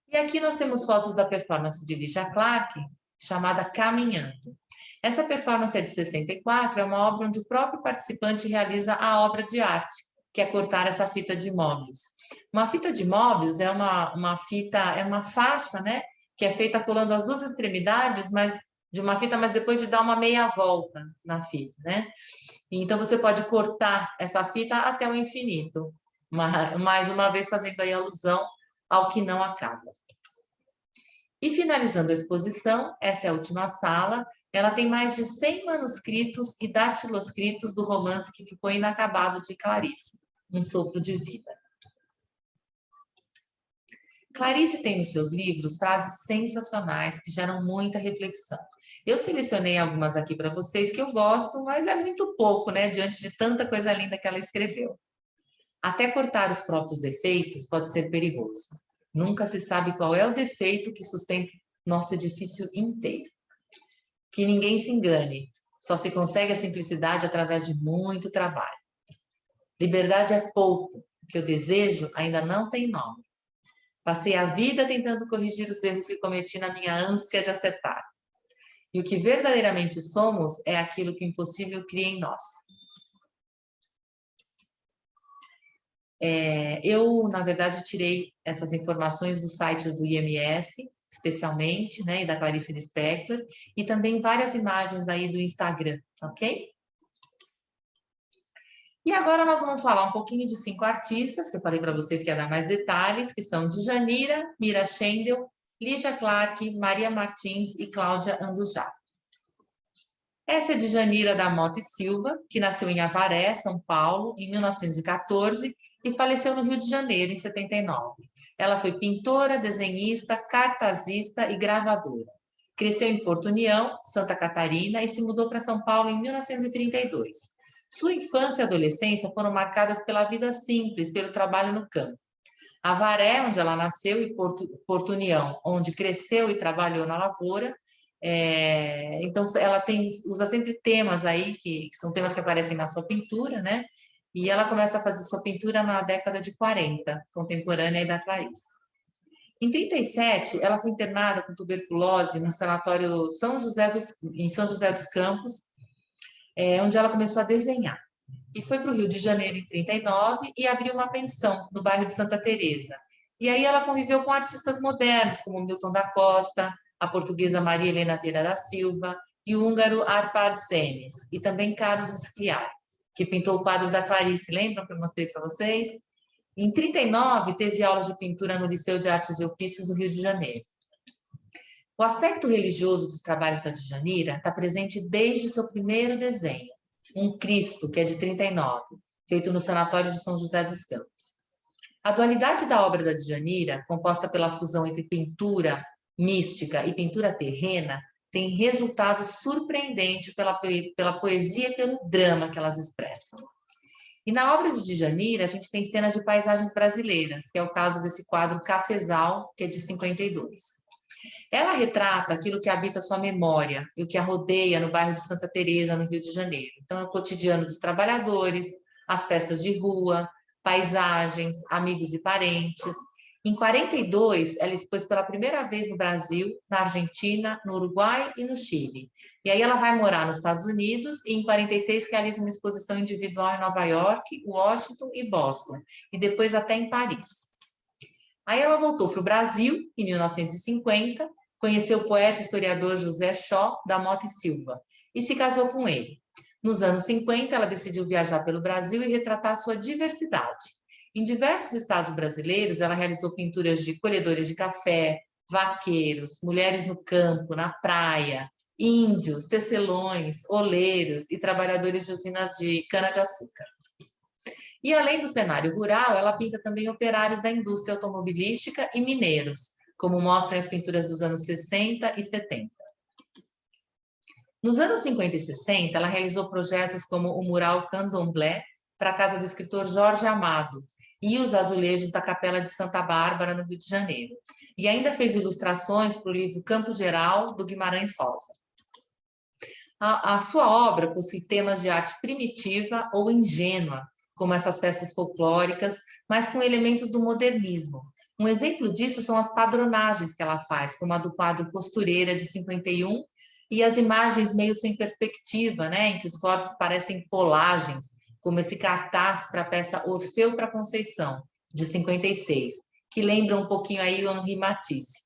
Speaker 1: E aqui nós temos fotos da performance de Lígia Clark, chamada Caminhando. Essa performance é de 64, é uma obra onde o próprio participante realiza a obra de arte, que é cortar essa fita de Möbius. Uma fita de Möbius é uma fita, é uma faixa, né? Que é feita colando as duas extremidades, mas de uma fita, mas depois de dar uma meia volta na fita, né? Então você pode cortar essa fita até o infinito, mais uma vez fazendo aí alusão ao que não acaba. E finalizando a exposição, essa é a última sala, ela tem mais de 100 manuscritos e datiloscritos do romance que ficou inacabado de Clarice, Um Sopro de Vida. Clarice tem nos seus livros frases sensacionais que geram muita reflexão. Eu selecionei algumas aqui para vocês que eu gosto, mas é muito pouco, né, diante de tanta coisa linda que ela escreveu. Até cortar os próprios defeitos pode ser perigoso. Nunca se sabe qual é o defeito que sustenta nosso edifício inteiro. Que ninguém se engane, só se consegue a simplicidade através de muito trabalho. Liberdade é pouco, o que eu desejo ainda não tem nome. Passei a vida tentando corrigir os erros que cometi na minha ânsia de acertar. E o que verdadeiramente somos é aquilo que o impossível cria em nós. Eu, na verdade, tirei essas informações dos sites do IMS, especialmente, né, e da Clarice Lispector, e também várias imagens aí do Instagram, ok? E agora nós vamos falar um pouquinho de 5 artistas, que eu falei para vocês que ia dar mais detalhes, que são Djanira, Mira Schendel, Lígia Clark, Maria Martins e Cláudia Andujá. Essa é Djanira da Mota e Silva, que nasceu em Avaré, São Paulo, em 1914 e faleceu no Rio de Janeiro, em 79. Ela foi pintora, desenhista, cartazista e gravadora. Cresceu em Porto União, Santa Catarina, e se mudou para São Paulo em 1932. Sua infância e adolescência foram marcadas pela vida simples, pelo trabalho no campo. Avaré, onde ela nasceu, e Porto União, onde cresceu e trabalhou na lavoura. Então, ela usa sempre temas aí, que são temas que aparecem na sua pintura, né? E ela começa a fazer sua pintura na década de 40, contemporânea aí da Clarice. Em 37, ela foi internada com tuberculose no sanatório em São José dos Campos, onde ela começou a desenhar. E foi para o Rio de Janeiro em 39 e abriu uma pensão no bairro de Santa Teresa. E aí ela conviveu com artistas modernos, como Milton da Costa, a portuguesa Maria Helena Vieira da Silva e o húngaro Arpad Senes, e também Carlos Escriar, que pintou o quadro da Clarice, lembram que eu mostrei para vocês? Em 39, teve aulas de pintura no Liceu de Artes e Ofícios do Rio de Janeiro. O aspecto religioso dos trabalhos da Djanira está presente desde o seu primeiro desenho, um Cristo, que é de 39, feito no Sanatório de São José dos Campos. A dualidade da obra da Djanira, composta pela fusão entre pintura mística e pintura terrena, têm resultado surpreendente pela poesia e pelo drama que elas expressam. E na obra de Djanira, a gente tem cenas de paisagens brasileiras, que é o caso desse quadro Cafezal, que é de 52. Ela retrata aquilo que habita sua memória e o que a rodeia no bairro de Santa Teresa, no Rio de Janeiro. Então, é o cotidiano dos trabalhadores, as festas de rua, paisagens, amigos e parentes. Em 42, ela expôs pela primeira vez no Brasil, na Argentina, no Uruguai e no Chile. E aí ela vai morar nos Estados Unidos e em 46 realiza uma exposição individual em Nova York, Washington e Boston, e depois até em Paris. Aí ela voltou para o Brasil, em 1950, conheceu o poeta e historiador José Shaw da Mota e Silva e se casou com ele. Nos anos 50, ela decidiu viajar pelo Brasil e retratar sua diversidade. Em diversos estados brasileiros, ela realizou pinturas de colhedores de café, vaqueiros, mulheres no campo, na praia, índios, tecelões, oleiros e trabalhadores de usina de cana-de-açúcar. E além do cenário rural, ela pinta também operários da indústria automobilística e mineiros, como mostram as pinturas dos anos 60 e 70. Nos anos 50 e 60, ela realizou projetos como o mural Candomblé para a casa do escritor Jorge Amado e os azulejos da Capela de Santa Bárbara, no Rio de Janeiro. E ainda fez ilustrações para o livro Campo Geral, do Guimarães Rosa. A sua obra possui temas de arte primitiva ou ingênua, como essas festas folclóricas, mas com elementos do modernismo. Um exemplo disso são as padronagens que ela faz, como a do quadro Costureira, de 51, e as imagens meio sem perspectiva, né, em que os corpos parecem colagens, como esse cartaz para a peça Orfeu para Conceição, de 56, que lembra um pouquinho aí o Henri Matisse.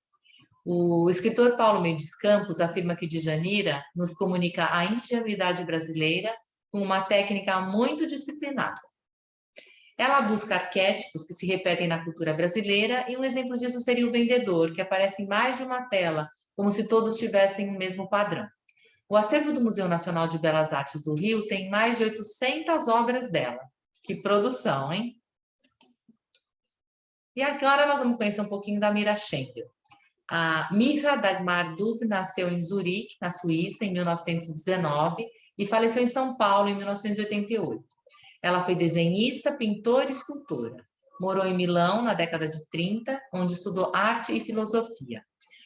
Speaker 1: O escritor Paulo Mendes Campos afirma que Djanira nos comunica a ingenuidade brasileira com uma técnica muito disciplinada. Ela busca arquétipos que se repetem na cultura brasileira e um exemplo disso seria o vendedor, que aparece em mais de uma tela, como se todos tivessem o mesmo padrão. O acervo do Museu Nacional de Belas Artes do Rio tem mais de 800 obras dela. Que produção, hein? E agora nós vamos conhecer um pouquinho da Mira Schenkel. A Mira Dagmar Dub nasceu em Zurique, na Suíça, em 1919 e faleceu em São Paulo, em 1988. Ela foi desenhista, pintora e escultora. Morou em Milão na década de 30, onde estudou arte e filosofia.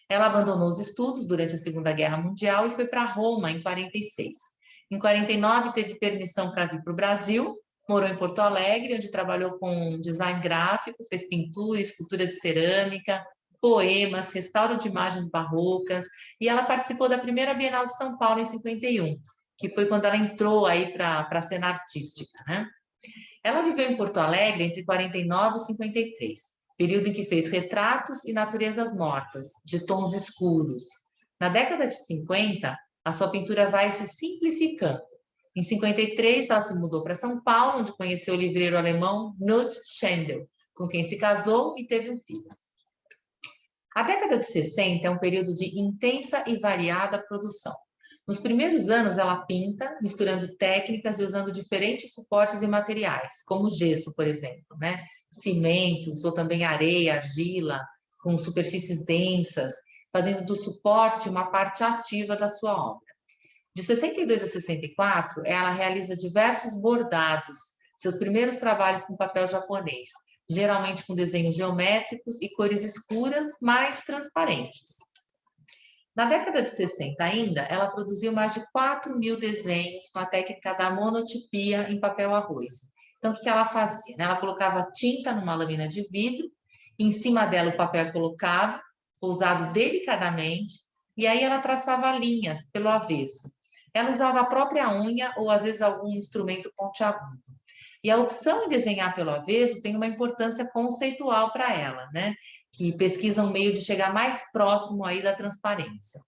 Speaker 1: Ela abandonou os estudos durante a Segunda Guerra Mundial e foi para Roma em 46. Em 49 teve permissão para vir para o Brasil, morou em Porto Alegre, onde trabalhou com design gráfico, fez pintura, escultura de cerâmica, poemas, restauro de imagens barrocas, e ela participou da primeira Bienal de São Paulo em 51, que foi quando ela entrou aí para a cena artística, né? Ela viveu em Porto Alegre entre 49 e 53, período em que fez retratos e naturezas mortas, de tons escuros. Na década de 50, a sua pintura vai se simplificando. Em 53, ela se mudou para São Paulo, onde conheceu o livreiro alemão Knut Schendel, com quem se casou e teve um filho. A década de 60 é um período de intensa e variada produção. Nos primeiros anos, ela pinta, misturando técnicas e usando diferentes suportes e materiais, como gesso, por exemplo, né? Cimentos ou também areia, argila, com superfícies densas, fazendo do suporte uma parte ativa da sua obra. De 62 a 64, ela realiza diversos bordados, seus primeiros trabalhos com papel japonês, geralmente com desenhos geométricos e cores escuras, mais transparentes. Na década de 60 ainda, ela produziu mais de 4.000 desenhos com a técnica da monotipia em papel arroz. Então, o que ela fazia? Ela colocava tinta numa lâmina de vidro, em cima dela o papel é colocado, pousado delicadamente, e aí ela traçava linhas pelo avesso. Ela usava a própria unha ou, às vezes, algum instrumento pontiagudo. E a opção em desenhar pelo avesso tem uma importância conceitual para ela, né? Que pesquisa um meio de chegar mais próximo aí da transparência.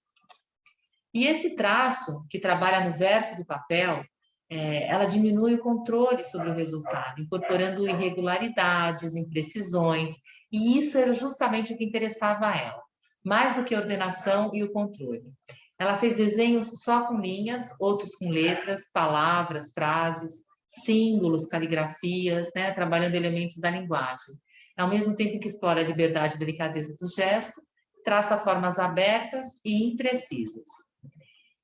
Speaker 1: E esse traço, que trabalha no verso do papel, ela diminui o controle sobre o resultado, incorporando irregularidades, imprecisões, e isso era justamente o que interessava a ela, mais do que a ordenação e o controle. Ela fez desenhos só com linhas, outros com letras, palavras, frases, símbolos, caligrafias, né, trabalhando elementos da linguagem. Ao mesmo tempo que explora a liberdade e delicadeza do gesto, traça formas abertas e imprecisas.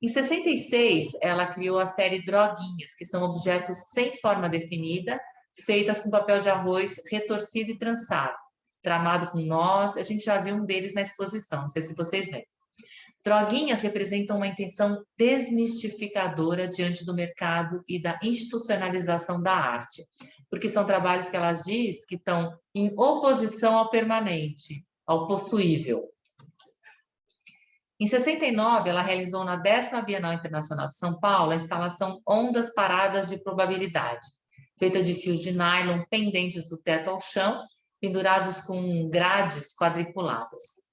Speaker 1: Em 66, ela criou a série Droguinhas, que são objetos sem forma definida, feitas com papel de arroz retorcido e trançado, tramado com nós. A gente já viu um deles na exposição, não sei se vocês lembram. Droguinhas representam uma intenção desmistificadora diante do mercado e da institucionalização da arte, porque são trabalhos que elas diz que estão em oposição ao permanente, ao possuível. Em 69, ela realizou na 10ª Bienal Internacional de São Paulo a instalação Ondas Paradas de Probabilidade, feita de fios de nylon pendentes do teto ao chão, pendurados com grades quadriculadas.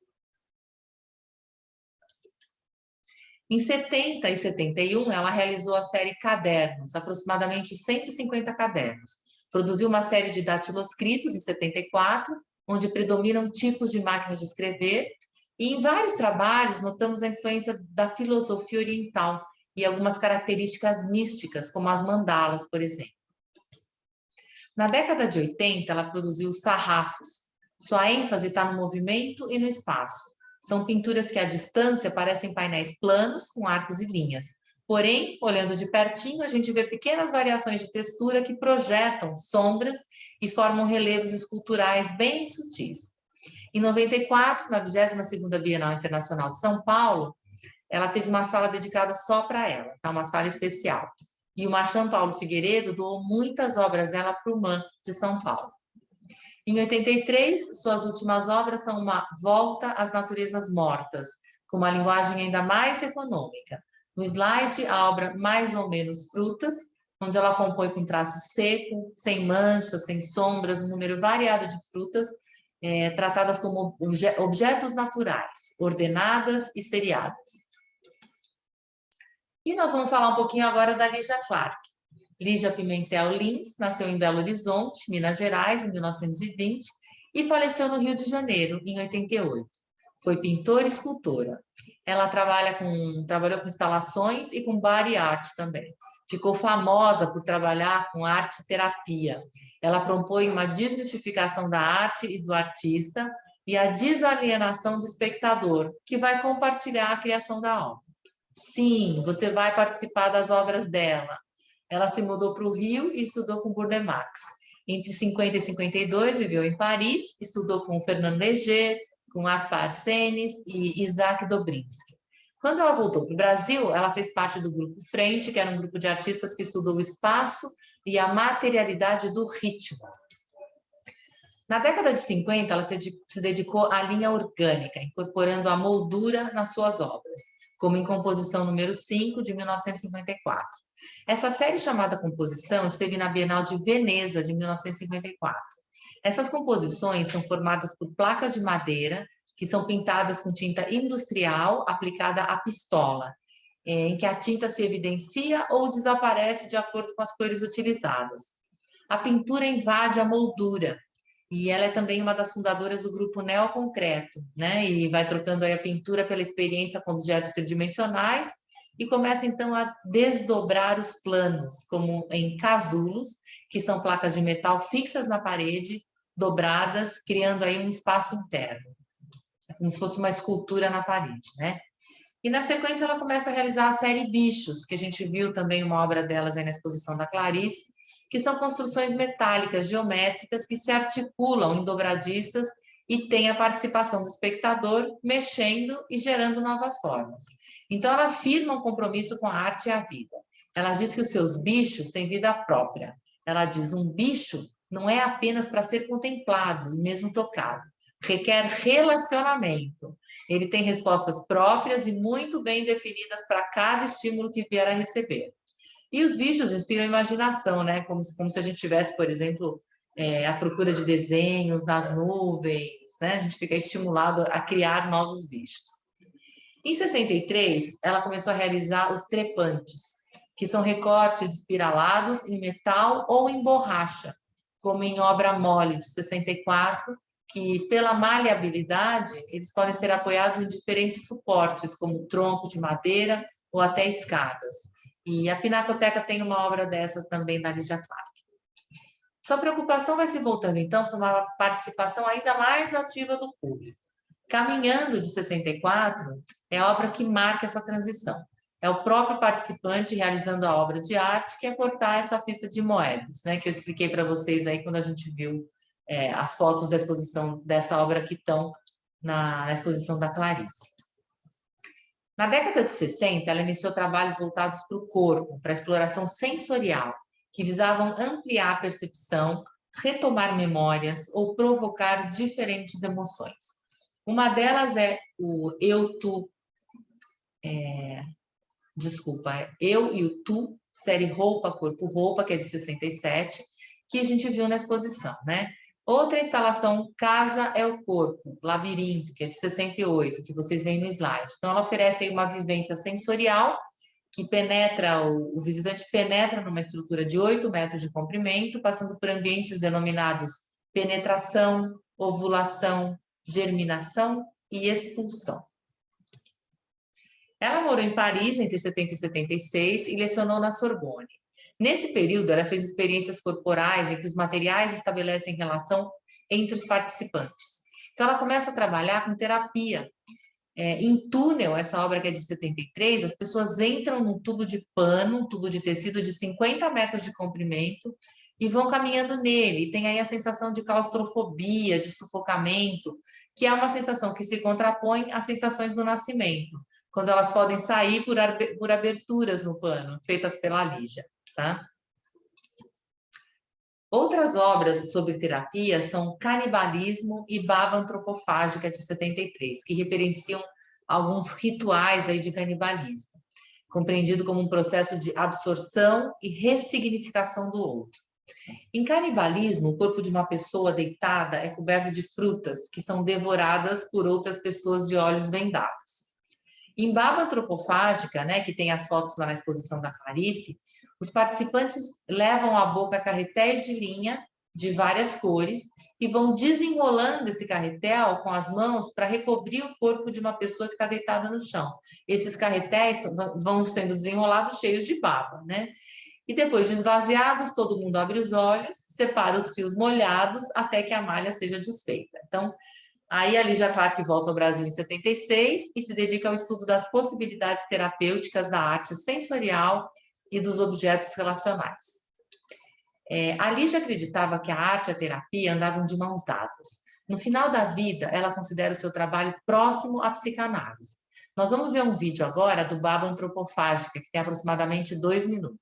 Speaker 1: Em 70 e 71, ela realizou a série Cadernos, aproximadamente 150 cadernos. Produziu uma série de datiloscritos em 74, onde predominam tipos de máquinas de escrever, e em vários trabalhos notamos a influência da filosofia oriental e algumas características místicas, como as mandalas, por exemplo. Na década de 80, ela produziu sarrafos. Sua ênfase está no movimento e no espaço. São pinturas que, à distância, parecem painéis planos com arcos e linhas. Porém, olhando de pertinho, a gente vê pequenas variações de textura que projetam sombras e formam relevos esculturais bem sutis. Em 94, na 22ª Bienal Internacional de São Paulo, ela teve uma sala dedicada só para ela, tá? Uma sala especial. E o Marchand Paulo Figueiredo doou muitas obras dela para o MAN de São Paulo. Em 83, suas últimas obras são uma Volta às Naturezas Mortas, com uma linguagem ainda mais econômica. No slide, a obra Mais ou Menos Frutas, onde ela compõe com traço seco, sem manchas, sem sombras, um número variado de frutas, tratadas como objetos naturais, ordenadas e seriadas. E nós vamos falar um pouquinho agora da Lígia Clark. Lígia Pimentel Lins nasceu em Belo Horizonte, Minas Gerais, em 1920 e faleceu no Rio de Janeiro, em 88. Foi pintora e escultora. Ela trabalhou com instalações e com body art também. Ficou famosa por trabalhar com arte-terapia. Ela propõe uma desmistificação da arte e do artista e a desalienação do espectador, que vai compartilhar a criação da obra. Sim, você vai participar das obras dela. Ela se mudou para o Rio e estudou com Burle Marx. Entre 50 e 52, viveu em Paris, estudou com Fernand Léger, com Arpad Senes e Isaac Dobrinsky. Quando ela voltou para o Brasil, ela fez parte do Grupo Frente, que era um grupo de artistas que estudou o espaço e a materialidade do ritmo. Na década de 50, ela se dedicou à linha orgânica, incorporando a moldura nas suas obras, como em Composição número 5, de 1954. Essa série chamada Composição esteve na Bienal de Veneza, de 1954. Essas composições são formadas por placas de madeira, que são pintadas com tinta industrial aplicada à pistola, em que a tinta se evidencia ou desaparece de acordo com as cores utilizadas. A pintura invade a moldura, e ela é também uma das fundadoras do grupo Neoconcreto, né? E vai trocando aí a pintura pela experiência com objetos tridimensionais e começa então a desdobrar os planos, como em casulos, que são placas de metal fixas na parede, dobradas, criando aí um espaço interno. É como se fosse uma escultura na parede, né? E na sequência ela começa a realizar a série Bichos, que a gente viu também uma obra delas aí na exposição da Clarice, que são construções metálicas, geométricas, que se articulam em dobradiças e tem a participação do espectador mexendo e gerando novas formas. Então, ela afirma um compromisso com a arte e a vida. Ela diz que os seus bichos têm vida própria. Ela diz, um bicho não é apenas para ser contemplado e mesmo tocado. Requer relacionamento. Ele tem respostas próprias e muito bem definidas para cada estímulo que vier a receber. E os bichos inspiram a imaginação, né? Como se a gente tivesse, por exemplo, à procura de desenhos nas nuvens, né? A gente fica estimulado a criar novos bichos. Em 63, ela começou a realizar os trepantes, que são recortes espiralados em metal ou em borracha, como em Obra Mole, de 64, que pela maleabilidade, eles podem ser apoiados em diferentes suportes, como tronco de madeira ou até escadas. E a Pinacoteca tem uma obra dessas também da Lígia Clark. Sua preocupação vai se voltando, então, para uma participação ainda mais ativa do público. Caminhando, de 64, é a obra que marca essa transição. é o próprio participante realizando a obra de arte, que é cortar essa fita de Moebius, né, que eu expliquei para vocês aí quando a gente viu as fotos da exposição dessa obra que estão na exposição da Clarice. Na década de 60, ela iniciou trabalhos voltados para o corpo, para a exploração sensorial, que visavam ampliar a percepção, retomar memórias ou provocar diferentes emoções. Uma delas é o Eu, Tu, Eu e o Tu, série Roupa, Corpo, Roupa, que é de 67, que a gente viu na exposição, né? Outra instalação, Casa é o Corpo, Labirinto, que é de 68, que vocês veem no slide. Então, ela oferece aí uma vivência sensorial, que penetra, o visitante penetra numa estrutura de 8 metros de comprimento, passando por ambientes denominados penetração, ovulação, germinação e expulsão. Ela morou em Paris entre 70 e 76 e lecionou na Sorbonne. Nesse período, ela fez experiências corporais em que os materiais estabelecem relação entre os participantes. Então, ela começa a trabalhar com terapia. Em Túnel, essa obra que é de 73, as pessoas entram num tubo de pano, um tubo de tecido de 50 metros de comprimento e vão caminhando nele. E tem aí a sensação de claustrofobia, de sufocamento, que é uma sensação que se contrapõe às sensações do nascimento, quando elas podem sair por aberturas no pano, feitas pela Lígia. Tá? Outras obras sobre terapia são Canibalismo e Baba Antropofágica, de 73, que referenciam alguns rituais aí de canibalismo, compreendido como um processo de absorção e ressignificação do outro. Em canibalismo, o corpo de uma pessoa deitada é coberto de frutas que são devoradas por outras pessoas de olhos vendados. Em Baba Antropofágica, né, que tem as fotos lá na exposição da Clarice, os participantes levam à boca carretéis de linha de várias cores e vão desenrolando esse carretel com as mãos para recobrir o corpo de uma pessoa que está deitada no chão. Esses carretéis vão sendo desenrolados cheios de baba, né? E depois de esvaziados, todo mundo abre os olhos, separa os fios molhados até que a malha seja desfeita. Então, aí a Lígia Clark volta ao Brasil em 76 e se dedica ao estudo das possibilidades terapêuticas da arte sensorial e dos objetos relacionais. A Lígia acreditava que a arte e a terapia andavam de mãos dadas. No final da vida, ela considera o seu trabalho próximo à psicanálise. Nós vamos ver um vídeo agora do Baba Antropofágica, que tem aproximadamente 2 minutos.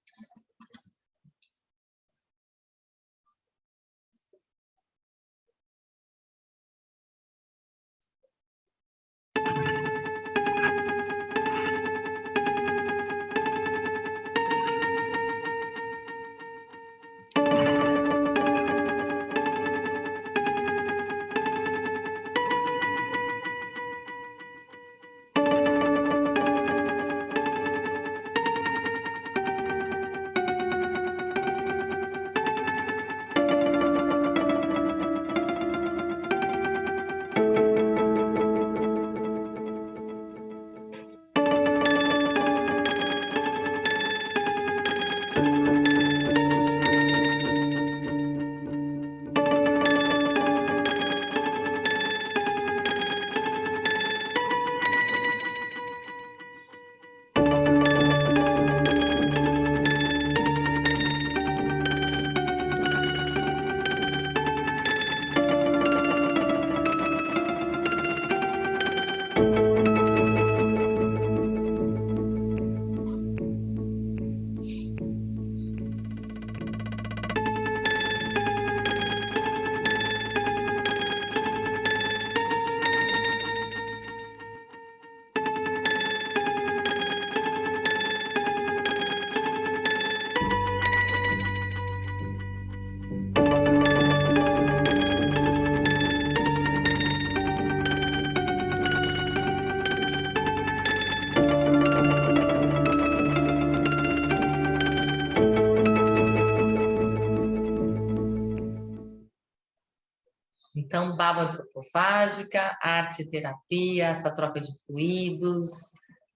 Speaker 1: Então, baba antropofágica, arte e terapia, essa troca de fluidos,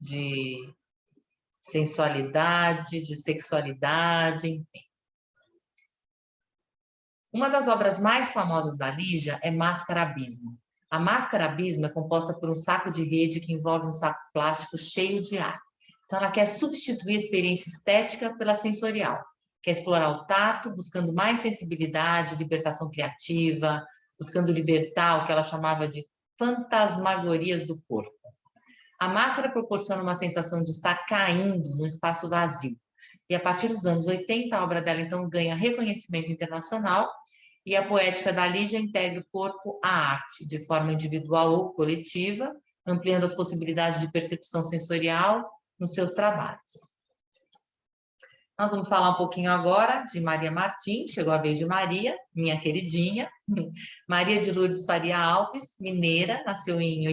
Speaker 1: de sensualidade, de sexualidade, enfim. Uma das obras mais famosas da Lígia é Máscara Abismo. A máscara abismo é composta por um saco de rede que envolve um saco plástico cheio de ar. Então, ela quer substituir a experiência estética pela sensorial, quer explorar o tato, buscando mais sensibilidade, libertação criativa, buscando libertar o que ela chamava de fantasmagorias do corpo. A máscara proporciona uma sensação de estar caindo num espaço vazio. E a partir dos anos 80, a obra dela então ganha reconhecimento internacional e a poética da Lígia integra o corpo à arte, de forma individual ou coletiva, ampliando as possibilidades de percepção sensorial nos seus trabalhos. Nós vamos falar um pouquinho agora de Maria Martins, chegou a vez de Maria, minha queridinha. Maria de Lourdes Faria Alves, mineira, nasceu em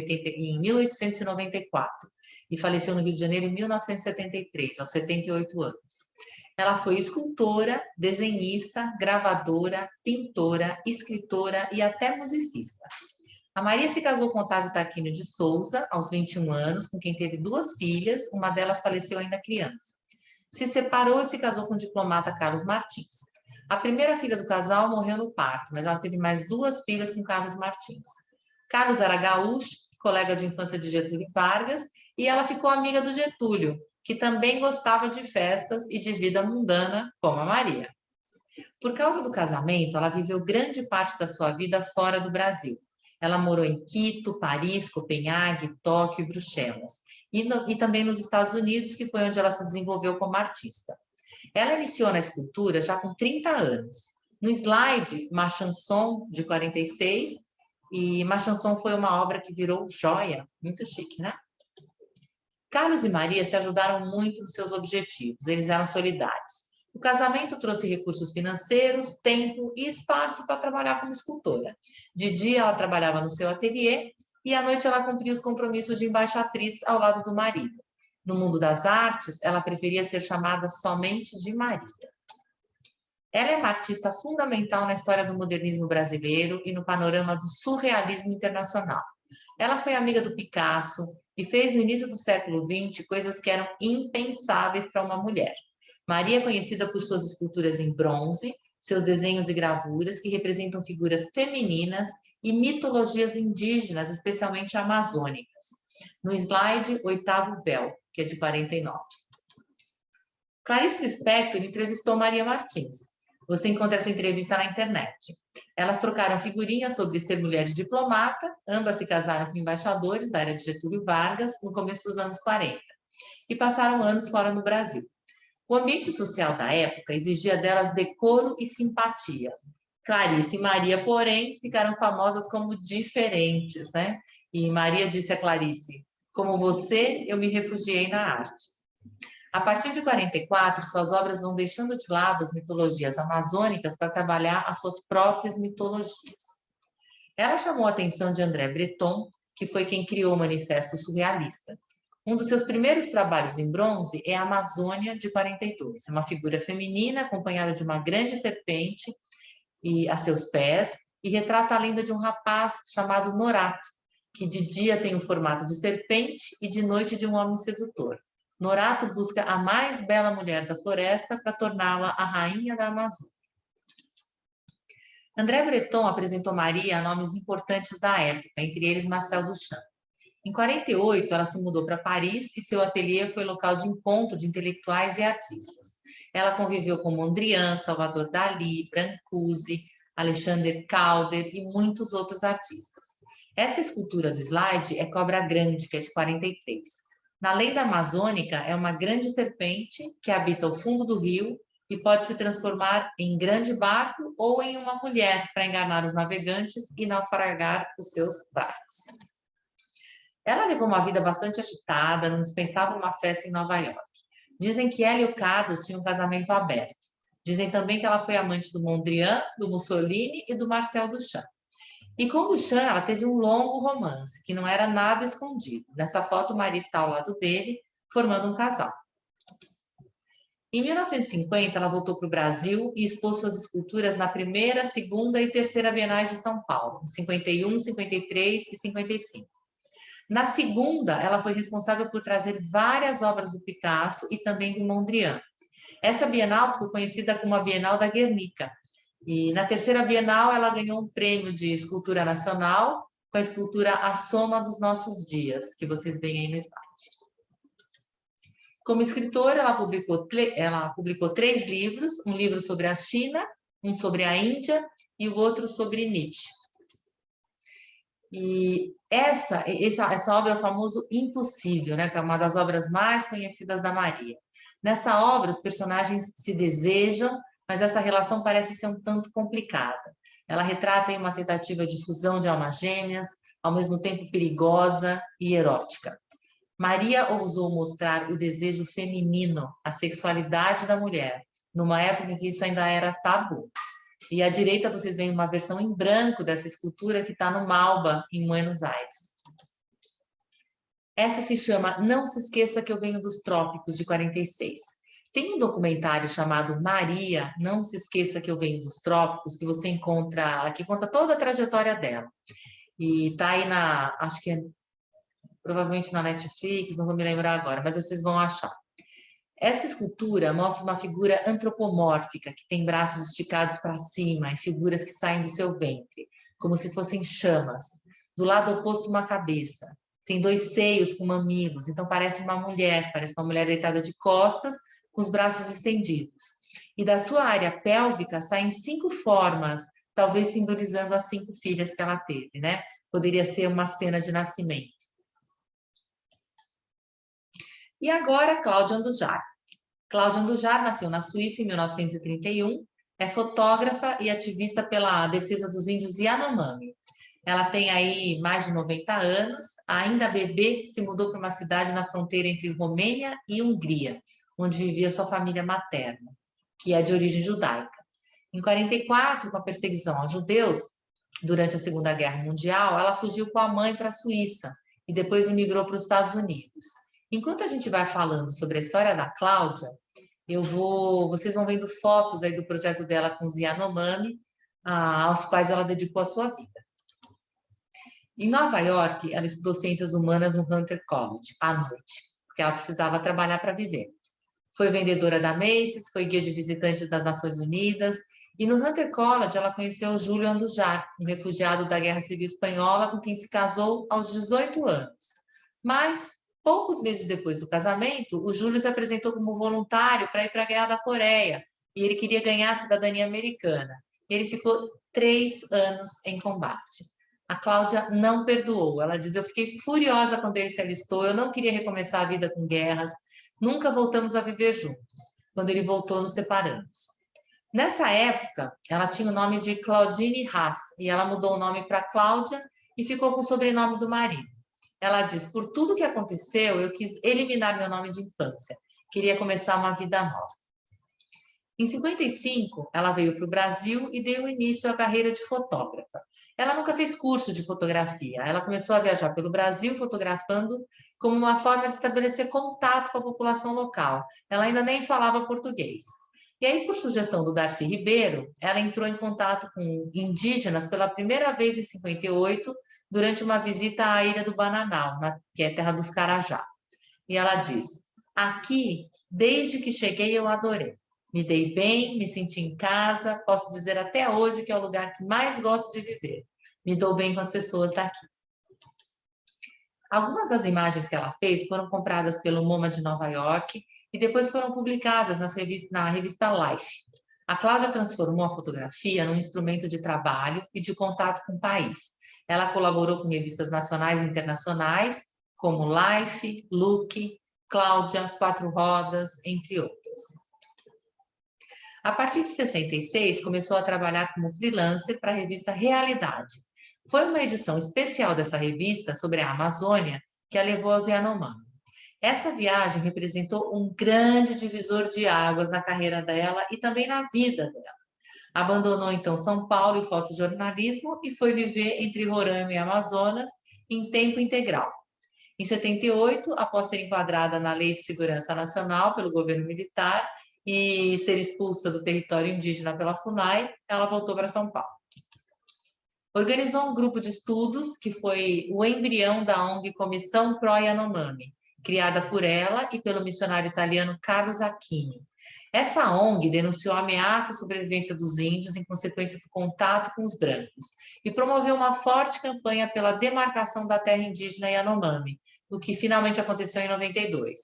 Speaker 1: 1894 e faleceu no Rio de Janeiro em 1973, aos 78 anos. Ela foi escultora, desenhista, gravadora, pintora, escritora e até musicista. A Maria se casou com Otávio Tarquínio de Souza, aos 21 anos, com quem teve 2 filhas, uma delas faleceu ainda criança. Se separou e se casou com o diplomata Carlos Martins. A primeira filha do casal morreu no parto, mas ela teve mais 2 filhas com Carlos Martins. Carlos era gaúcho, colega de infância de Getúlio Vargas, e ela ficou amiga do Getúlio, que também gostava de festas e de vida mundana, como a Maria. Por causa do casamento, ela viveu grande parte da sua vida fora do Brasil. Ela morou em Quito, Paris, Copenhague, Tóquio e Bruxelas. E também nos Estados Unidos, que foi onde ela se desenvolveu como artista. Ela iniciou na escultura já com 30 anos. No slide, Ma Chanson, de 46, e Ma Chanson foi uma obra que virou joia, muito chique, né? Carlos e Maria se ajudaram muito nos seus objetivos, eles eram solidários. O casamento trouxe recursos financeiros, tempo e espaço para trabalhar como escultora. De dia, ela trabalhava no seu ateliê e à noite ela cumpria os compromissos de embaixatriz ao lado do marido. No mundo das artes, ela preferia ser chamada somente de Maria. Ela é uma artista fundamental na história do modernismo brasileiro e no panorama do surrealismo internacional. Ela foi amiga do Picasso e fez no início do século XX coisas que eram impensáveis para uma mulher. Maria é conhecida por suas esculturas em bronze, seus desenhos e gravuras que representam figuras femininas e mitologias indígenas, especialmente amazônicas. No slide, Oitavo Véu, que é de 49. Clarice Lispector entrevistou Maria Martins. Você encontra essa entrevista na internet. Elas trocaram figurinhas sobre ser mulher de diplomata, ambas se casaram com embaixadores da era de Getúlio Vargas no começo dos anos 40 e passaram anos fora no Brasil. O ambiente social da época exigia delas decoro e simpatia. Clarice e Maria, porém, ficaram famosas como diferentes, né? E Maria disse a Clarice: como você, eu me refugiei na arte. A partir de 44, suas obras vão deixando de lado as mitologias amazônicas para trabalhar as suas próprias mitologias. Ela chamou a atenção de André Breton, que foi quem criou o Manifesto Surrealista. Um dos seus primeiros trabalhos em bronze é a Amazônia, de 42. É uma figura feminina acompanhada de uma grande serpente a seus pés e retrata a lenda de um rapaz chamado Norato, que de dia tem o formato de serpente e de noite de um homem sedutor. Norato busca a mais bela mulher da floresta para torná-la a rainha da Amazônia. André Breton apresentou Maria a nomes importantes da época, entre eles Marcel Duchamp. Em 48, ela se mudou para Paris e seu ateliê foi local de encontro de intelectuais e artistas. Ela conviveu com Mondrian, Salvador Dalí, Brancusi, Alexander Calder e muitos outros artistas. Essa escultura do slide é Cobra Grande, que é de 43. Na lenda amazônica, é uma grande serpente que habita o fundo do rio e pode se transformar em grande barco ou em uma mulher para enganar os navegantes e naufragar os seus barcos. Ela levou uma vida bastante agitada, não dispensava uma festa em Nova York. Dizem que ela e o Carlos tinham um casamento aberto. Dizem também que ela foi amante do Mondrian, do Mussolini e do Marcel Duchamp. E com Duchamp, ela teve um longo romance, que não era nada escondido. Nessa foto, Maria está ao lado dele, formando um casal. Em 1950, ela voltou para o Brasil e expôs suas esculturas na primeira, segunda e terceira Bienais de São Paulo, em 51, 53 e 55. Na segunda, ela foi responsável por trazer várias obras do Picasso e também do Mondrian. Essa Bienal ficou conhecida como a Bienal da Guernica. E na terceira Bienal, ela ganhou um prêmio de escultura nacional com a escultura A Soma dos Nossos Dias, que vocês veem aí no slide. Como escritora, ela publicou 3 livros, um livro sobre a China, um sobre a Índia e o outro sobre Nietzsche. E essa obra é o famoso Impossível, né? Que é uma das obras mais conhecidas da Maria. Nessa obra, os personagens se desejam, mas essa relação parece ser um tanto complicada. Ela retrata aí uma tentativa de fusão de almas gêmeas, ao mesmo tempo perigosa e erótica. Maria ousou mostrar o desejo feminino, a sexualidade da mulher, numa época em que isso ainda era tabu. E à direita vocês veem uma versão em branco dessa escultura que está no Malba, em Buenos Aires. Essa se chama Não Se Esqueça Que Eu Venho dos Trópicos, de 46. Tem um documentário chamado Maria, Não Se Esqueça Que Eu Venho dos Trópicos, que você encontra, que conta toda a trajetória dela. E está aí acho que é provavelmente na Netflix, não vou me lembrar agora, mas vocês vão achar. Essa escultura mostra uma figura antropomórfica, que tem braços esticados para cima e figuras que saem do seu ventre, como se fossem chamas. Do lado oposto, uma cabeça. Tem 2 seios com mamilos, então parece uma mulher deitada de costas, com os braços estendidos. E da sua área pélvica saem 5 formas, talvez simbolizando as 5 filhas que ela teve, né? Poderia ser uma cena de nascimento. E agora, Cláudia Andujar. Cláudia Andujar nasceu na Suíça em 1931, é fotógrafa e ativista pela defesa dos índios Yanomami. Ela tem aí mais de 90 anos, ainda bebê, se mudou para uma cidade na fronteira entre Romênia e Hungria, onde vivia sua família materna, que é de origem judaica. Em 44, com a perseguição aos judeus, durante a Segunda Guerra Mundial, ela fugiu com a mãe para a Suíça e depois imigrou para os Estados Unidos. Enquanto a gente vai falando sobre a história da Cláudia, vocês vão vendo fotos aí do projeto dela com os Yanomami, aos quais ela dedicou a sua vida. Em Nova York, ela estudou Ciências Humanas no Hunter College, à noite, porque ela precisava trabalhar para viver. Foi vendedora da Macy's, foi guia de visitantes das Nações Unidas, e no Hunter College ela conheceu Júlio Andujar, um refugiado da Guerra Civil Espanhola com quem se casou aos 18 anos. Mas, poucos meses depois do casamento, o Júlio se apresentou como voluntário para ir para a Guerra da Coreia, e ele queria ganhar a cidadania americana. Ele ficou 3 anos em combate. A Cláudia não perdoou. Ela diz: eu fiquei furiosa quando ele se alistou, eu não queria recomeçar a vida com guerras, nunca voltamos a viver juntos. Quando ele voltou, nos separamos. Nessa época, ela tinha o nome de Claudine Haas, e ela mudou o nome para Cláudia e ficou com o sobrenome do marido. Ela diz: por tudo que aconteceu, eu quis eliminar meu nome de infância. Queria começar uma vida nova. Em 55, ela veio para o Brasil e deu início à carreira de fotógrafa. Ela nunca fez curso de fotografia. Ela começou a viajar pelo Brasil fotografando como uma forma de estabelecer contato com a população local. Ela ainda nem falava português. E aí, por sugestão do Darcy Ribeiro, ela entrou em contato com indígenas pela primeira vez em 58, durante uma visita à Ilha do Bananal, que é terra dos Carajá. E ela diz: aqui, desde que cheguei, eu adorei. Me dei bem, me senti em casa, posso dizer até hoje que é o lugar que mais gosto de viver. Me dou bem com as pessoas daqui. Algumas das imagens que ela fez foram compradas pelo MoMA de Nova York e depois foram publicadas na revista Life. A Cláudia transformou a fotografia num instrumento de trabalho e de contato com o país. Ela colaborou com revistas nacionais e internacionais, como Life, Look, Cláudia, Quatro Rodas, entre outras. A partir de 66, começou a trabalhar como freelancer para a revista Realidade. Foi uma edição especial dessa revista sobre a Amazônia que a levou aos Yanomami. Essa viagem representou um grande divisor de águas na carreira dela e também na vida dela. Abandonou então São Paulo e fotojornalismo e foi viver entre Roraima e Amazonas em tempo integral. Em 78, após ser enquadrada na Lei de Segurança Nacional pelo governo militar e ser expulsa do território indígena pela FUNAI, ela voltou para São Paulo. Organizou um grupo de estudos que foi o embrião da ONG Comissão Pro Yanomami, criada por ela e pelo missionário italiano Carlos Acchini. Essa ONG denunciou a ameaça à sobrevivência dos índios em consequência do contato com os brancos e promoveu uma forte campanha pela demarcação da terra indígena Yanomami, o que finalmente aconteceu em 92.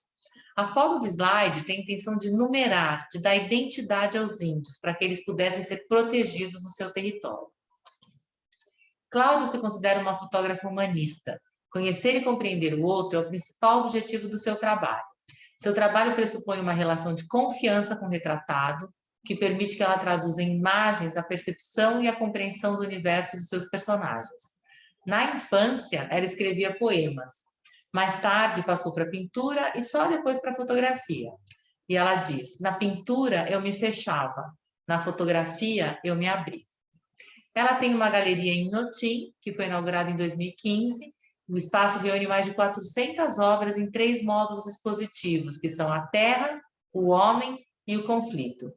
Speaker 1: A foto do slide tem a intenção de numerar, de dar identidade aos índios, para que eles pudessem ser protegidos no seu território. Cláudia se considera uma fotógrafa humanista. Conhecer e compreender o outro é o principal objetivo do seu trabalho. Seu trabalho pressupõe uma relação de confiança com o retratado, que permite que ela traduza em imagens a percepção e a compreensão do universo de seus personagens. Na infância, ela escrevia poemas. Mais tarde, passou para a pintura e só depois para a fotografia. E ela diz, na pintura eu me fechava, na fotografia eu me abri. Ela tem uma galeria em Inhotim, que foi inaugurada em 2015. O espaço reúne mais de 400 obras em 3 módulos expositivos, que são a terra, o homem e o conflito.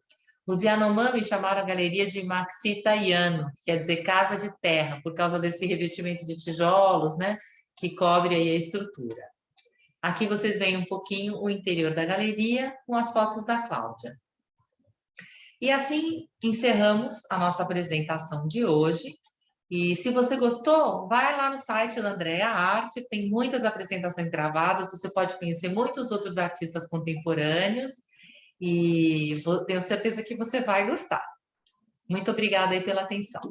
Speaker 1: Os Yanomami chamaram a galeria de Maxi Tayano, que quer dizer casa de terra, por causa desse revestimento de tijolos, né, que cobre aí a estrutura. Aqui vocês veem um pouquinho o interior da galeria com as fotos da Cláudia. E assim encerramos a nossa apresentação de hoje. E se você gostou, vai lá no site da Andrea Arte, tem muitas apresentações gravadas, você pode conhecer muitos outros artistas contemporâneos e tenho certeza que você vai gostar. Muito obrigada aí pela atenção.